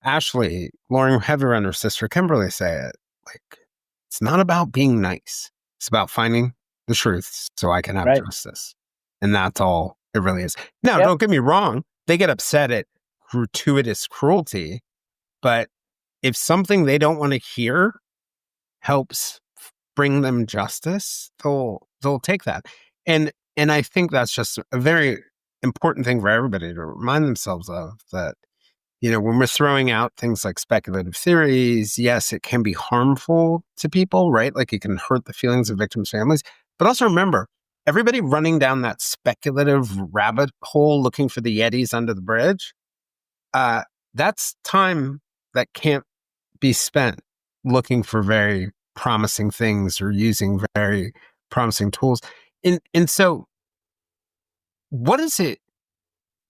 Ashley, Lauren Heatherrunner's sister Kimberly say it. Like, it's not about being nice. It's about finding the truth so I can have Right. justice. And that's all it really is. Now, Yep. don't get me wrong. They get upset at gratuitous cruelty. But if something they don't want to hear helps bring them justice, they'll take that. And I think that's just a very important thing for everybody to remind themselves of, that, when we're throwing out things like speculative theories, yes, it can be harmful to people, right? Like, it can hurt the feelings of victims' families. But also remember, everybody running down that speculative rabbit hole looking for the Yetis under the bridge, that's time that can't be spent looking for very promising things or using very promising tools. And so what is it,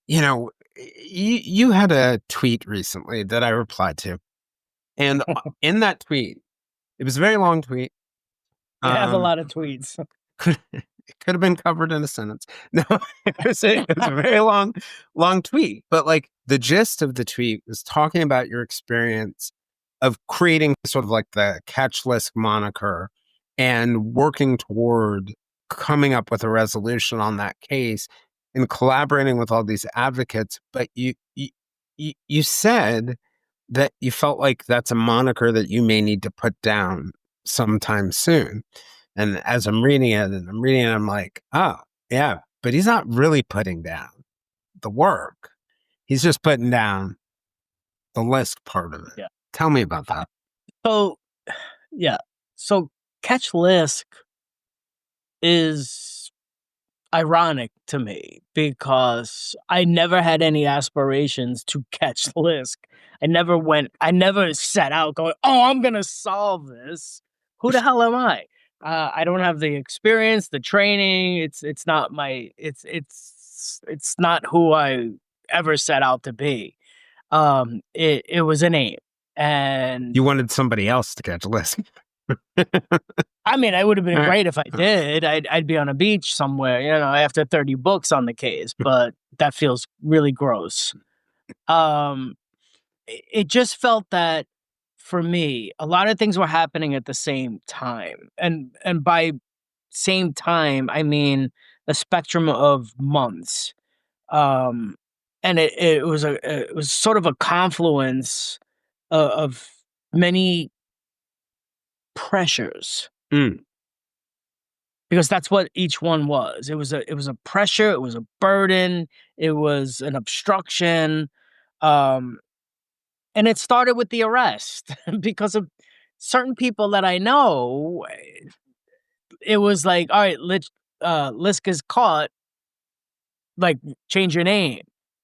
you had a tweet recently that I replied to. And in that tweet, it was a very long tweet. You have a lot of tweets. It could have been covered in a sentence. No, it was a very long tweet. But like, the gist of the tweet was talking about your experience of creating sort of like the catch list moniker and working toward coming up with a resolution on that case and collaborating with all these advocates. But you said that you felt like that's a moniker that you may need to put down sometime soon. And as I'm reading it, I'm like, oh, yeah, but he's not really putting down the work. He's just putting down the list part of it. Yeah. Tell me about that. So, yeah. So, catch Lisk is ironic to me, because I never had any aspirations to catch Lisk. I never set out going, oh, I'm going to solve this. Who the hell am I? I don't have the experience, the training. It's not not who I ever set out to be. It was an aim, and You wanted somebody else to catch Lisk. I mean, it would have been All right. great if I did. I'd be on a beach somewhere, after 30 books on the case, but that feels really gross. It just felt that, for me, a lot of things were happening at the same time. And by same time, I mean a spectrum of months. And it was sort of a confluence of many pressures. Mm. Because that's what each one was. It was a pressure, it was a burden, it was an obstruction. And it started with the arrest because of certain people that I know. It was like, all right, Lisk is caught, like, change your name.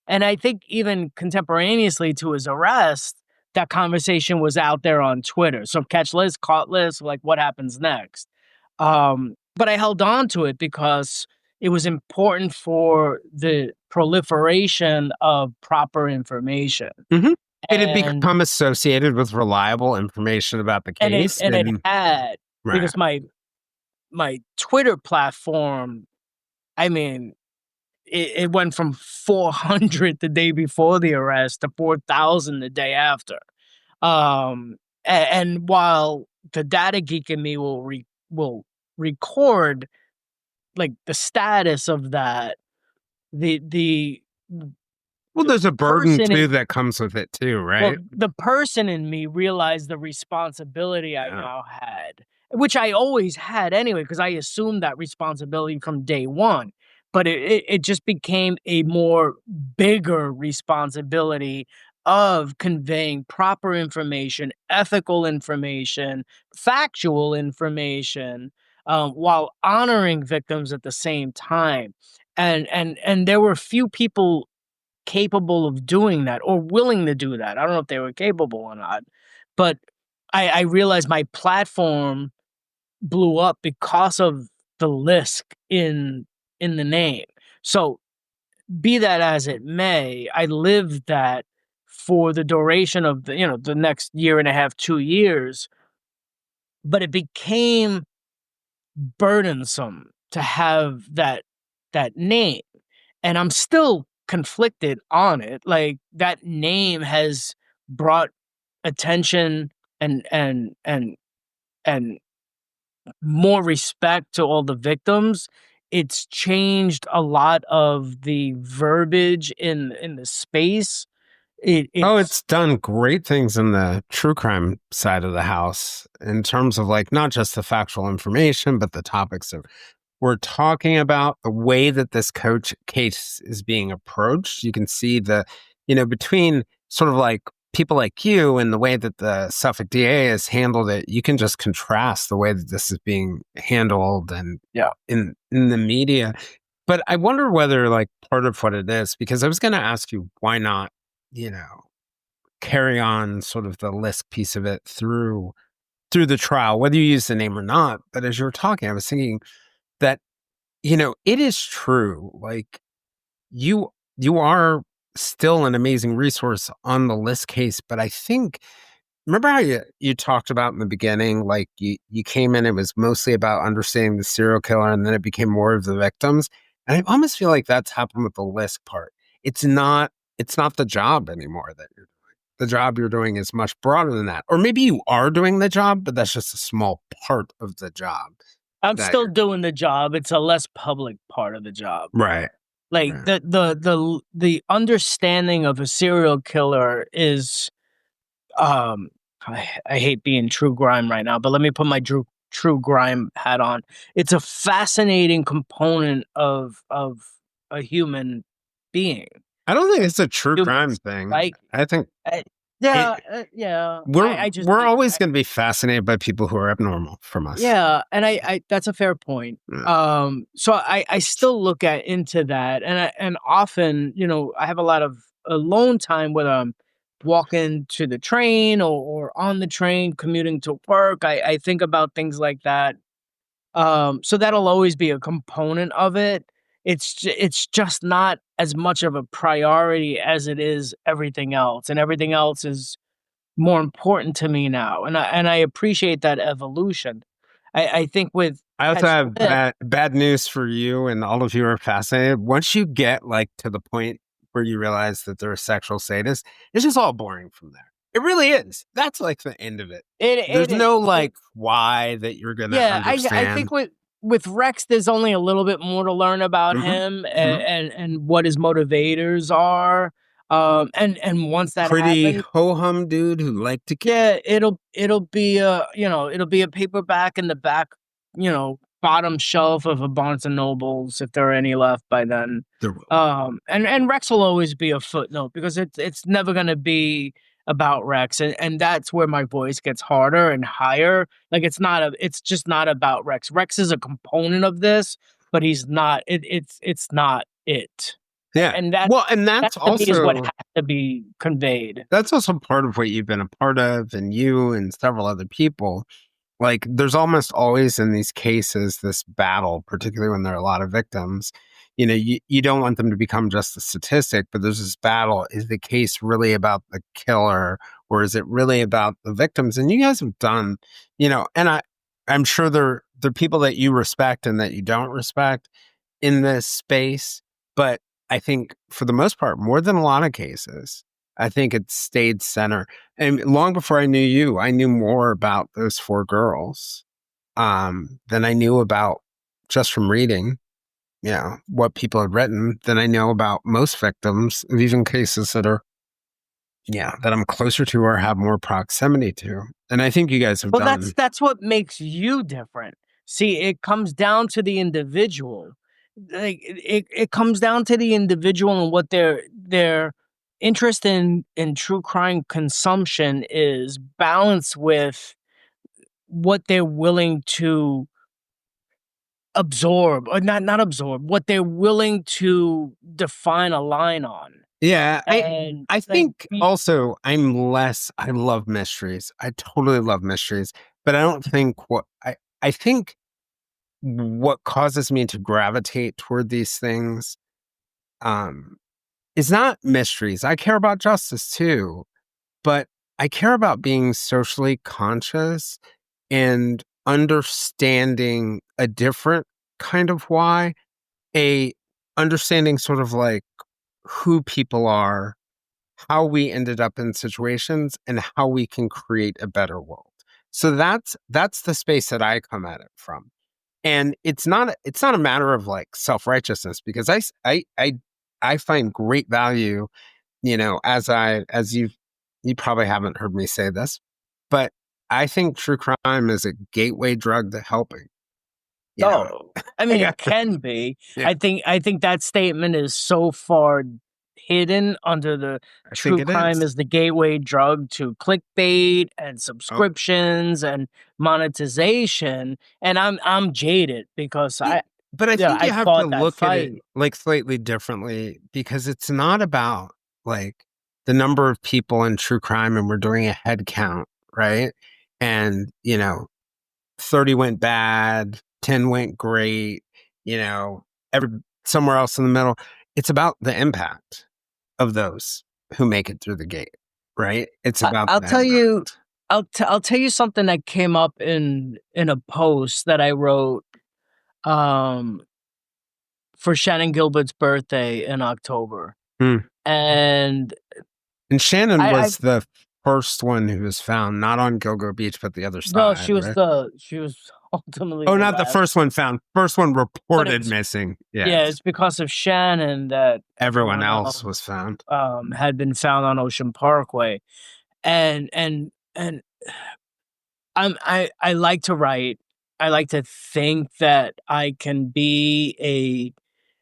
And I think even contemporaneously to his arrest, that conversation was out there on Twitter. So catch Lisk, caught Lisk, like, what happens next? But I held on to it because it was important for the proliferation of proper information. Mhm. It had And become associated with reliable information about the and it case, and it and had right. because my Twitter platform, I mean, it went from 400 the day before the arrest to 4,000 the day after. And while the data geek in me will record like the status of that, the Well, there's a burden person too in that comes with it too, well, right? the person in me realized the responsibility I Yeah. now had, which I always had anyway, because I assumed that responsibility from day one. But it just became a more bigger responsibility of conveying proper information, ethical information, factual information, while honoring victims at the same time. And there were few people capable of doing that or willing to do that. I don't know if they were capable or not, but I realized my platform blew up because of the LISC in the name. So be that as it may, I lived that for the duration of the next year and a half, 2 years, but it became burdensome to have that name. And I'm still conflicted on it. Like, that name has brought attention and more respect to all the victims. It's changed a lot of the verbiage in the space. Oh, It's it's done great things in the true crime side of the house in terms of like not just the factual information, but the topics of we're talking about, the way that this coach case is being approached. You can see between sort of like people like you and the way that the Suffolk DA has handled it, you can just contrast the way that this is being handled and in the media. But I wonder whether like part of what it is, because I was going to ask you, why not, you know, carry on sort of the list piece of it through the trial, whether you use the name or not. But as you were talking, I was thinking that, it is true. Like you are still an amazing resource on the list case, but I think remember how you talked about in the beginning, like you came in, it was mostly about understanding the serial killer, and then it became more of the victims. And I almost feel like that's happened with the list part. It's not the job anymore that the job you're doing is much broader than that. Or maybe you are doing the job, but that's just a small part of the job. I'm That still doing the job. It's a less public part of the job. right. Like, Right. the understanding of a serial killer is, I hate being true grime right now, but let me put my true grime hat on. It's a fascinating component of a human being. I don't think it's a true crime Humans, thing. right? I think Yeah, it, yeah. we're I just we're think, always going to be fascinated by people who are abnormal from us. yeah, and I that's a fair point. Yeah. So I still look into that, and often, I have a lot of alone time whether I'm walking to the train or on the train commuting to work. I think about things like that. So that'll always be a component of it. It's just not as much of a priority as it is everything else, and everything else is more important to me now, and I appreciate that evolution. I think with I also catch have Flip, bad news for you, and all of you are fascinated. Once you get like to the point where you realize that they're a sexual sadist, it's just all boring from there. It really is. That's like the end of it. it There's no is. like why that you're gonna Yeah, I understand. think with Rex, there's only a little bit more to learn about Mhm, him mhm. and what his motivators are. And once that Pretty happens, ho-hum dude who liked to kill. yeah, it'll be it'll be a paperback in the back, bottom shelf of a Barnes and Nobles if there are any left by then. There will. And Rex will always be a footnote because it's never gonna be about Rex, and that's where my voice gets harder and higher. Like, it's just not about Rex. Rex is a component of this, but he's not. It's not it. Yeah. And that Well, and that that's to me is what also has to be conveyed. part of what you've been a part of, and you and several other people. Like, there's almost always in these cases this battle, particularly when there are a lot of victims. You don't want them to become just a statistic, but there's this battle. Is the case really about the killer, or is it really about the victims? And you guys have done, and I'm sure there are people that you respect and that you don't respect in this space. But I think for the most part, more than a lot of cases, I think it stayed center. And long before I knew you, I knew more about those 4 girls than I knew about just from reading, what people had written, than I know about most victims of even cases that are, that I'm closer to or have more proximity to. And I think you guys have Well, done. that's what makes you different. See, it comes down to the individual. Like it comes down to the individual and what their interest in true crime consumption is balanced with what they're willing to absorb, or not absorb, what they're willing to define a line on. Yeah, And I think also I love mysteries. I totally love mysteries, but I don't think I think what causes me to gravitate toward these things is not mysteries. I care about justice too, but I care about being socially conscious and understanding a different kind of why, a understanding sort of like who people are, how we ended up in situations, and how we can create a better world. So that's the space that I come at it from. And it's not a matter of like self-righteousness, because I find great value, as you probably haven't heard me say this, but I think true crime is a gateway drug to helping. Oh, I mean, Yeah. it can be. Yeah. I think that statement is so far hidden under the I think true it crime is. is the gateway drug to clickbait and Oh, subscriptions and monetization. And I'm jaded because yeah, but I think I you have to fought that look at it fight. like slightly differently, because it's not about like the number of people in true crime and we're doing a head count, right? And 30 went bad, 10 went great, every somewhere else in the middle. It's about the impact of those who make it through the gate, right? It's about I'll the tell you, impact. I'll tell you something that came up in a post that I wrote um, for Shannon Gilbert's birthday in October, Hmm. and And Shannon I was the first one who was found, not on Gilgo Beach, but the other no, side, right? she was ultimately Oh, the not the last first one found. First one but reported it's missing. yeah, Yes. it's because of Shannon that Everyone everyone else else was found. had been found on Ocean Parkway, and I like to write. I like to think that I can be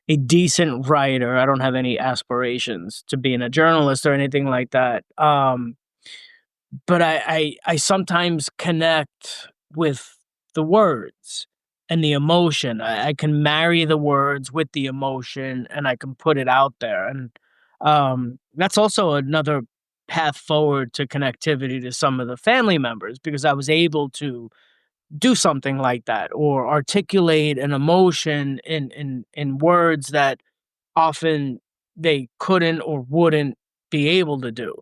a decent writer. I don't have any aspirations to being a journalist or anything like that. But I sometimes connect with the words and the emotion. I can marry the words with the emotion and I can put it out there. And that's also another path forward to connectivity to some of the family members, because I was able to do something like that or articulate an emotion in words that often they couldn't or wouldn't be able to do.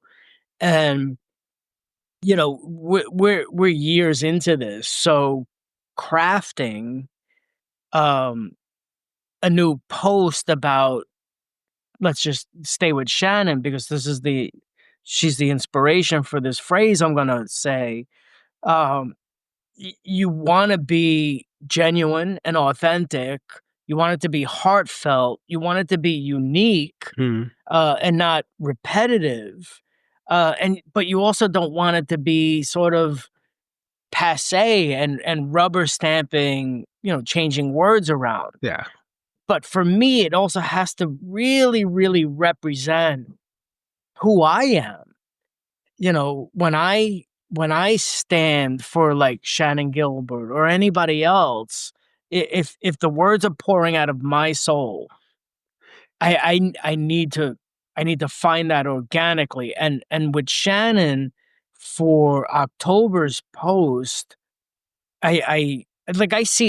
And we're years into this, so crafting um a new post about, let's just stay with Shannon because she's the inspiration for this phrase I'm going to say. um you want to be genuine and authentic. You want it to be heartfelt. You want it to be unique, Hmm. and not repetitive. But you also don't want it to be sort of passe and rubber stamping, changing words around. Yeah. But for me, it also has to really, really represent who I am. When I stand for like Shannon Gilbert or anybody else, if the words are pouring out of my soul, I need to find that organically. And with Shannon for October's post, I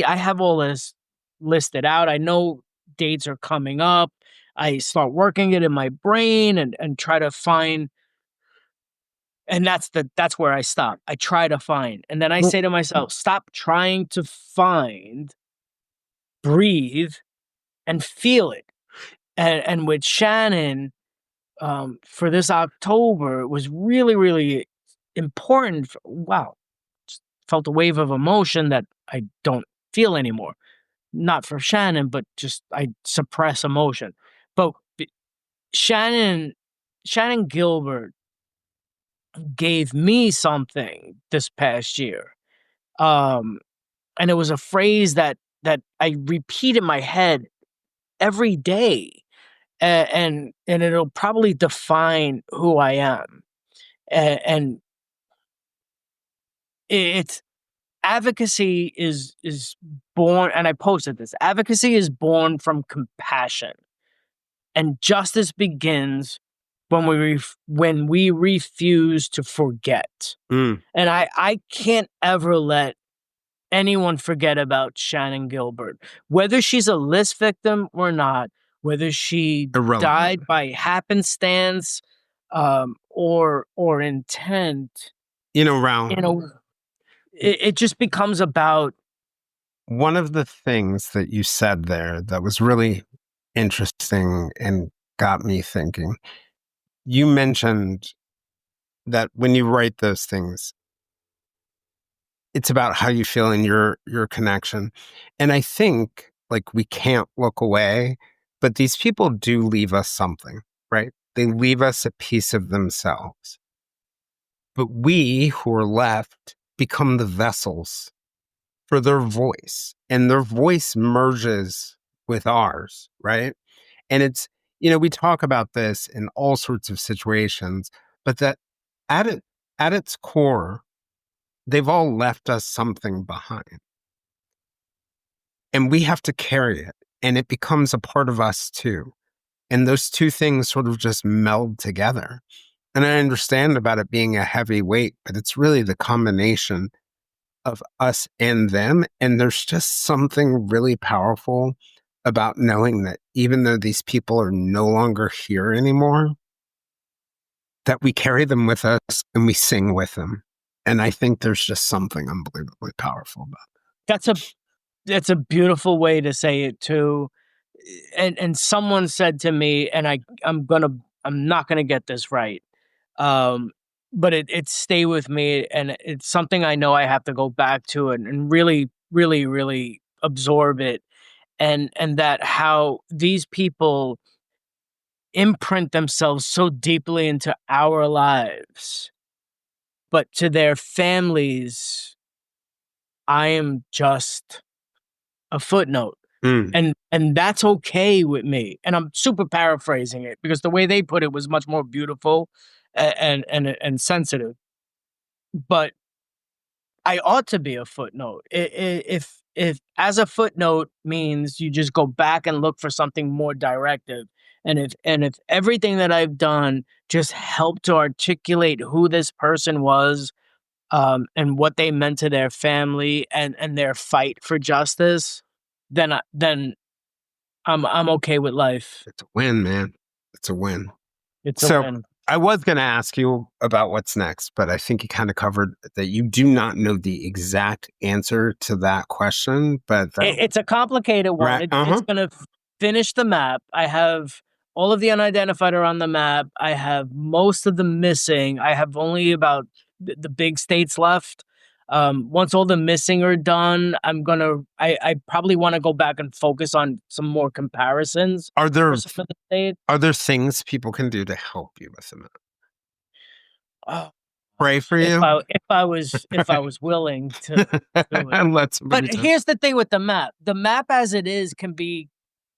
have all this listed out. I know dates are coming up. I start working it in my brain and try to find, and that's where I stop. I try to find. And then I say to myself, stop trying to find, breathe, and feel it. And with Shannon, for this October, it was really, really important. Wow. Just felt a wave of emotion that I don't feel anymore. Not for Shannon, but just I suppress emotion. But Shannon Gilbert gave me something this past year. And it was a phrase that I repeat in my head every day. And it'll probably define who I am. And it's advocacy is born, and I posted this. Advocacy is born from compassion, and justice begins when we refuse to forget. And I can't ever let anyone forget Shannon Gilbert, whether she's a list victim or not, whether she died by happenstance or intent. Raul, it just becomes about. One of the things that you said there that was really interesting and got me thinking, you mentioned that when you write those things, it's about how you feel in your connection. And I think, like, we can't look away, but these people do leave us something, right? They leave us a piece of themselves. But we who are left become the vessels for their voice, and their voice merges with ours, right? And it's, we talk about this in all sorts of situations, but that at its core, they've all left us something behind. And we have to carry it, and it becomes a part of us too. And those two things sort of just meld together. And I understand about it being a heavy weight, but it's really the combination of us and them. And there's just something really powerful about knowing that even though these people are no longer here anymore, that we carry them with us and we sing with them. And I think there's just something unbelievably powerful about that. That's a beautiful way to say it too. And someone said to me, and I'm not gonna get this right. But it stay with me, and it's something I know I have to go back to and really, really, really absorb it. And that how these people imprint themselves so deeply into our lives, but to their families, I am just a footnote. And that's okay with me. And I'm super paraphrasing it because the way they put it was much more beautiful and sensitive. But I ought to be a footnote. If as a footnote means you just go back and look for something more directive, and if everything that I've done just helped to articulate who this person was, and what they meant to their family and their fight for justice, then I'm okay with life. It's a win, man. It's a win. It's a win. I was going to ask you about what's next, but I think you kind of covered that you do not know the exact answer to that question. But it's a complicated one. Right. It's going to finish the map. I have all of the unidentified are on the map. I have most of the missing. I have only about the big states left. Once all the missing are done, I probably want to go back and focus on some more comparisons. Are there Are there things people can do to help you with them? Oh, pray for you. If I was willing to do it. But here's the thing with the map. The map as it is can be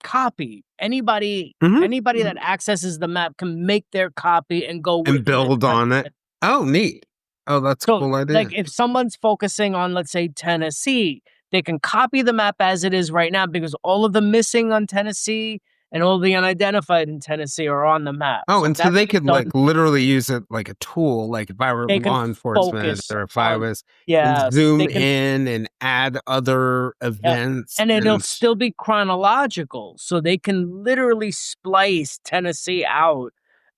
copied. Anybody that accesses the map can make their copy and go with and build on it. Oh, neat. Oh, that's a cool idea. Like if someone's focusing on, let's say, Tennessee, they can copy the map as it is right now because all of the missing on Tennessee and all the unidentified in Tennessee are on the map. Oh, and so that's they could done. like literally use it like a tool. Like if I were They can law enforcement focus or if I on, was and yes, zoom they can, in and add other events and it'll and still be chronological, so they can literally splice Tennessee out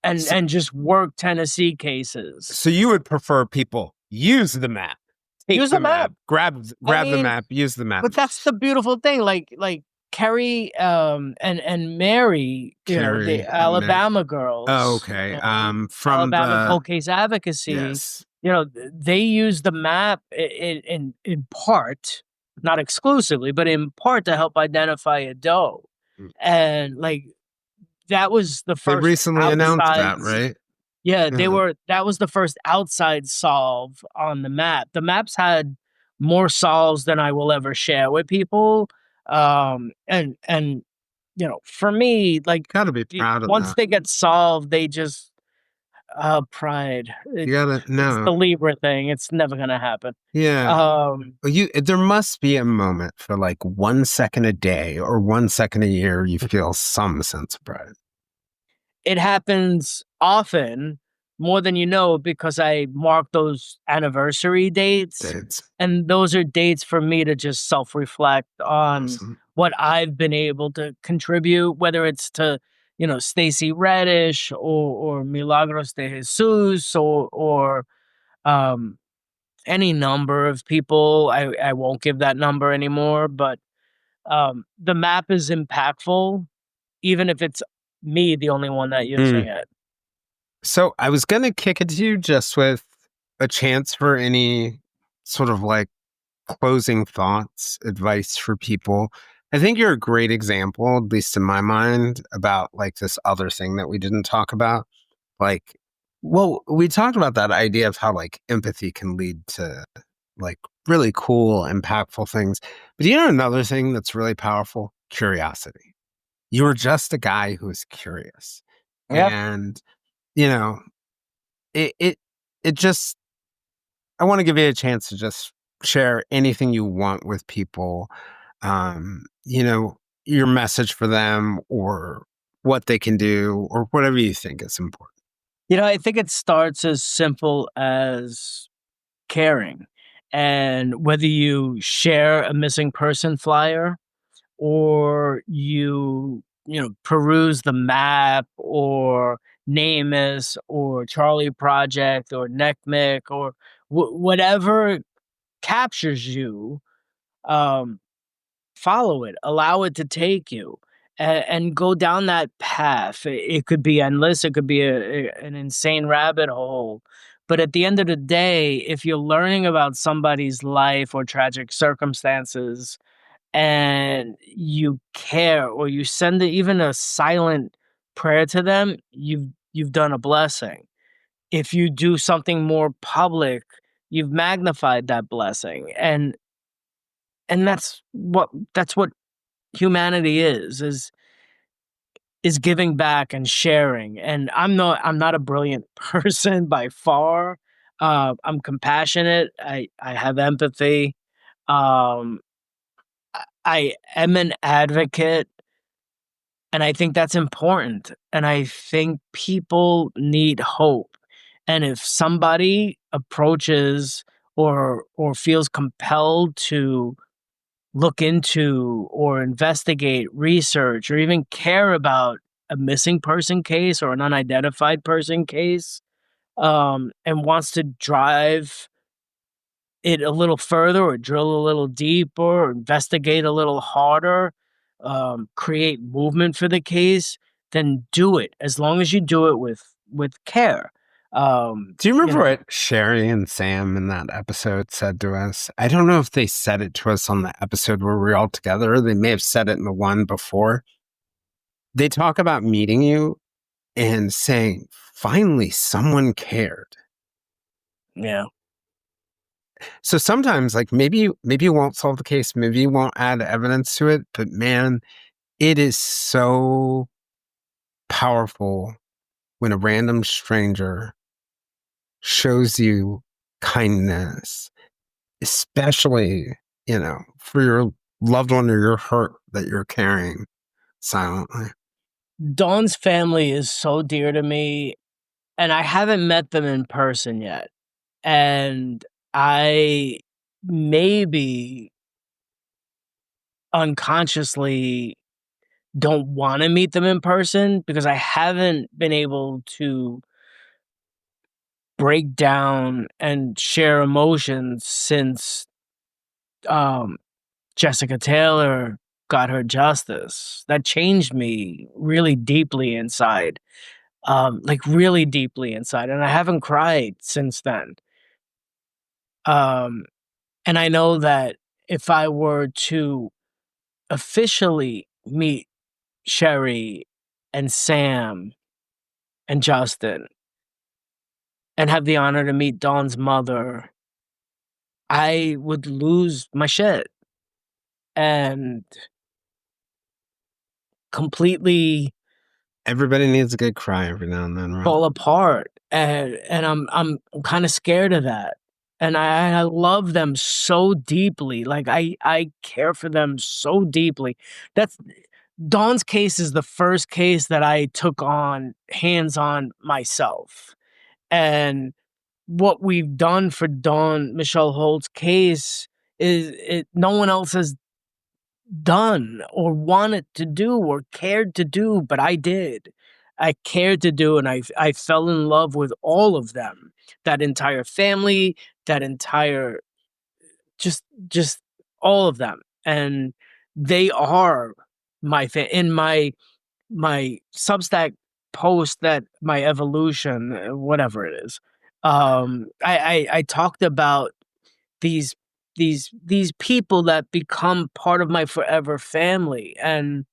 so, and just work Tennessee cases. so you would prefer people use the map. Take Use a map. grab I the mean, map, use the map. but that's the beautiful thing. Like Kerry and Mary, Carrie the and Alabama Oh, girls, okay. From Alabama the cold case advocacy. yes. They use the map in part, not exclusively, but in part to help identify a doe. Mm. And like that was the They first recently announced outside. that, right? Yeah, Yeah. that was the first outside solve on the map. The maps had more solves than I will ever share with people. And for me, like Gotta be proud of once that. they get solved, they just pride. You gotta It's know. the Libra thing. It's never gonna happen. Yeah. Um, There must be a moment for like 1 second a day or 1 second a year you feel some sense of pride. it happens often, more than you know, because I mark those anniversary dates. It's And those are dates for me to just self-reflect on awesome. what I've been able to contribute, whether it's to, Stacey Reddish or Milagros de Jesus or um, any number of people. I won't give that number anymore, but the map is impactful, even if it's me, the only one that using it. So I was gonna kick it to you just with a chance for any sort of like closing thoughts, advice for people. I think you're a great example, at least in my mind, about like this other thing that we didn't talk about. Like, well, we talked about that idea of how like empathy can lead to like really cool, impactful things. But another thing that's really powerful? Curiosity. You were just a guy who was curious. Yeah. And, you know, it just, I want to give you a chance to just share anything you want with people. Your message for them or what they can do or whatever you think is important. I think it starts as simple as caring. And whether you share a missing person flyer or peruse the map or NamUs or Charlie Project or NECMIC or whatever captures you, um, follow it, allow it to take you, and go down that path. It could be endless, it could be an insane rabbit hole. But at the end of the day, if you're learning about somebody's life or tragic circumstances and you care or you send even a silent prayer to them, you've done a blessing. If you do something more public, you've magnified that blessing. And that's what humanity is giving back and sharing. And I'm not a brilliant person by far. I'm compassionate. I have empathy. Um, I am an advocate, and I think that's important. And I think people need hope. And if somebody approaches or feels compelled to look into or investigate, research, or even care about a missing person case or an unidentified person case, and wants to drive it a little further or drill a little deeper or investigate a little harder, create movement for the case, then do it as long as you do it with care. Do you remember what Sherry and Sam in that episode said to us? I don't know if they said it to us on the episode where we were all together. They may have said it in the one before. They talk about meeting you and saying, finally, someone cared. Yeah. So sometimes, like maybe you won't solve the case, maybe you won't add evidence to it, but man, it is so powerful when a random stranger shows you kindness, especially, for your loved one or your hurt that you're carrying silently. Dawn's family is so dear to me, and I haven't met them in person yet. And I maybe unconsciously don't want to meet them in person because I haven't been able to break down and share emotions since Jessica Taylor got her justice. That changed me really deeply inside, like really deeply inside, and I haven't cried since then. Um, and I know that if I were to officially meet Sherry and Sam and Justin and have the honor to meet Dawn's mother, I would lose my shit and completely Everybody needs a good cry every now and then, right? fall apart. And I'm kind of scared of that. And I love them so deeply. Like I care for them so deeply. That's Dawn's case is the first case that I took on hands-on myself. And what we've done for Dawn Michelle Holt's case is no one else has done or wanted to do or cared to do, but I did. I cared to do, and I fell in love with all of them. That entire family, that entire just all of them. And they are in my Substack post, that my evolution, whatever it is. I talked about these these people that become part of my forever family, and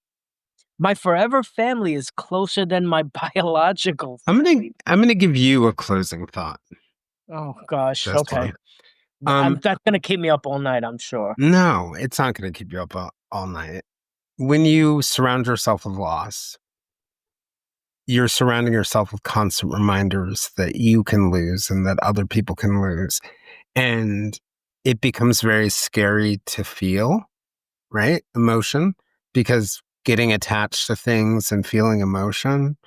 my forever family is closer than my biological family. I'm gonna give you a closing thought. Oh gosh, This okay. one. That's gonna keep me up all night, I'm sure. No, it's not gonna keep you up all night. When you surround yourself with loss, you're surrounding yourself with constant reminders that you can lose and that other people can lose. And it becomes very scary to feel, right? Emotion, because getting attached to things and feeling emotion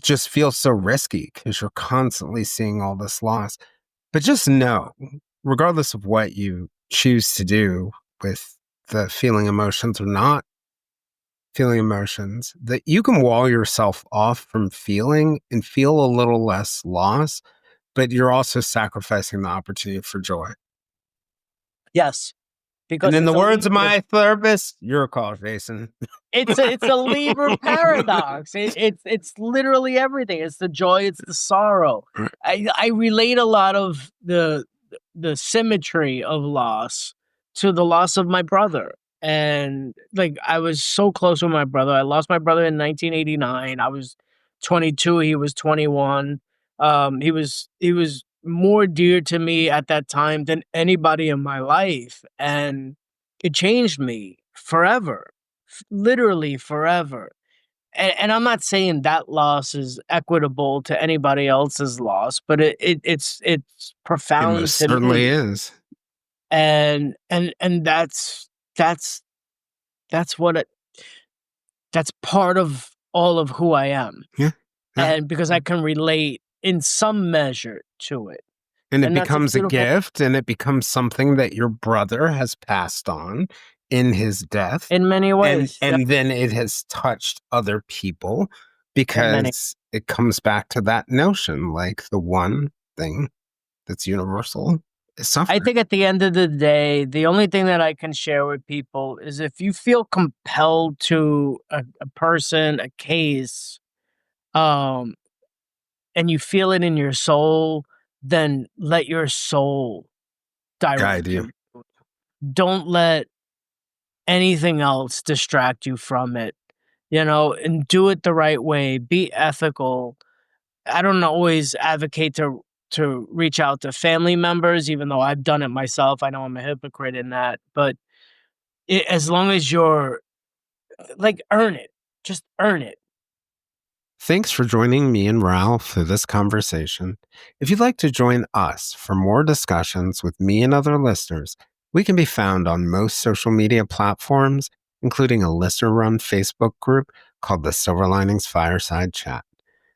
just feels so risky because you're constantly seeing all this loss. But just know, regardless of what you choose to do with the feeling emotions or not feeling emotions, that you can wall yourself off from feeling and feel a little less loss, but you're also sacrificing the opportunity for joy. Yes, And because in it's the a words of Libra, my therapist, your call, Jason. it's a Libra paradox. It's literally everything. It's the joy, it's the sorrow. I relate a lot of the symmetry of loss to the loss of my brother. And like I was so close with my brother. I lost my brother in 1989. I was 22, he was 21. He was more dear to me at that time than anybody in my life, and it changed me forever. Literally forever. And I'm not saying that loss is equitable to anybody else's loss, but it's It profound most to certainly me. is. And that's what that's part of all of who I am. Yeah. Yeah. And because I can relate in some measure to it. And it And that's a becomes a beautiful gift, and it becomes something that your brother has passed on in his death. in many ways. And then it has touched other people In many because it comes back to that notion, like the one thing that's universal is I suffering. think at the end of the day, the only thing that I can share with people is if you feel compelled to a person, a case, and you feel it in your soul, then let your soul Guide direct you. you. Don't let anything else distract you from it, and do it the right way. Be ethical. I don't always advocate to reach out to family members, even though I've done it myself. I know I'm a hypocrite in that, but as long as you're like, earn it, just earn it. Thanks for joining me and Raul for this conversation. If you'd like to join us for more discussions with me and other listeners, we can be found on most social media platforms, including a listener-run Facebook group called the Silver Linings Fireside Chat.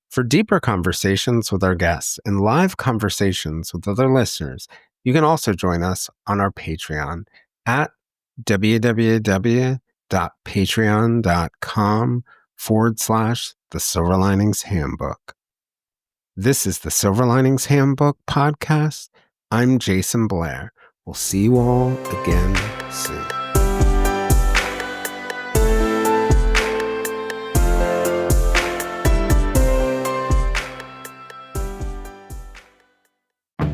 For deeper conversations with our guests and live conversations with other listeners, you can also join us on our Patreon at www.patreon.com/The Silver Linings Handbook. This is the Silver Linings Handbook podcast. I'm Jason Blair. We'll see you all again soon.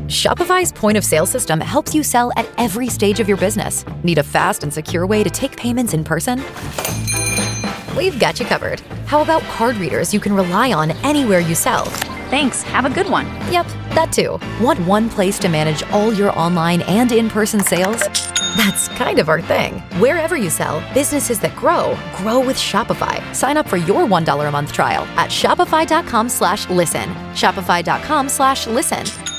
Shopify's point-of-sale system helps you sell at every stage of your business. Need a fast and secure way to take payments in person? We've got you covered. How about card readers you can rely on anywhere you sell? Thanks. Have a good one. Yep, that too. Want one place to manage all your online and in-person sales? That's kind of our thing. Wherever you sell, businesses that grow with Shopify. Sign up for your $1 a month trial at shopify.com/listen. Shopify.com/listen.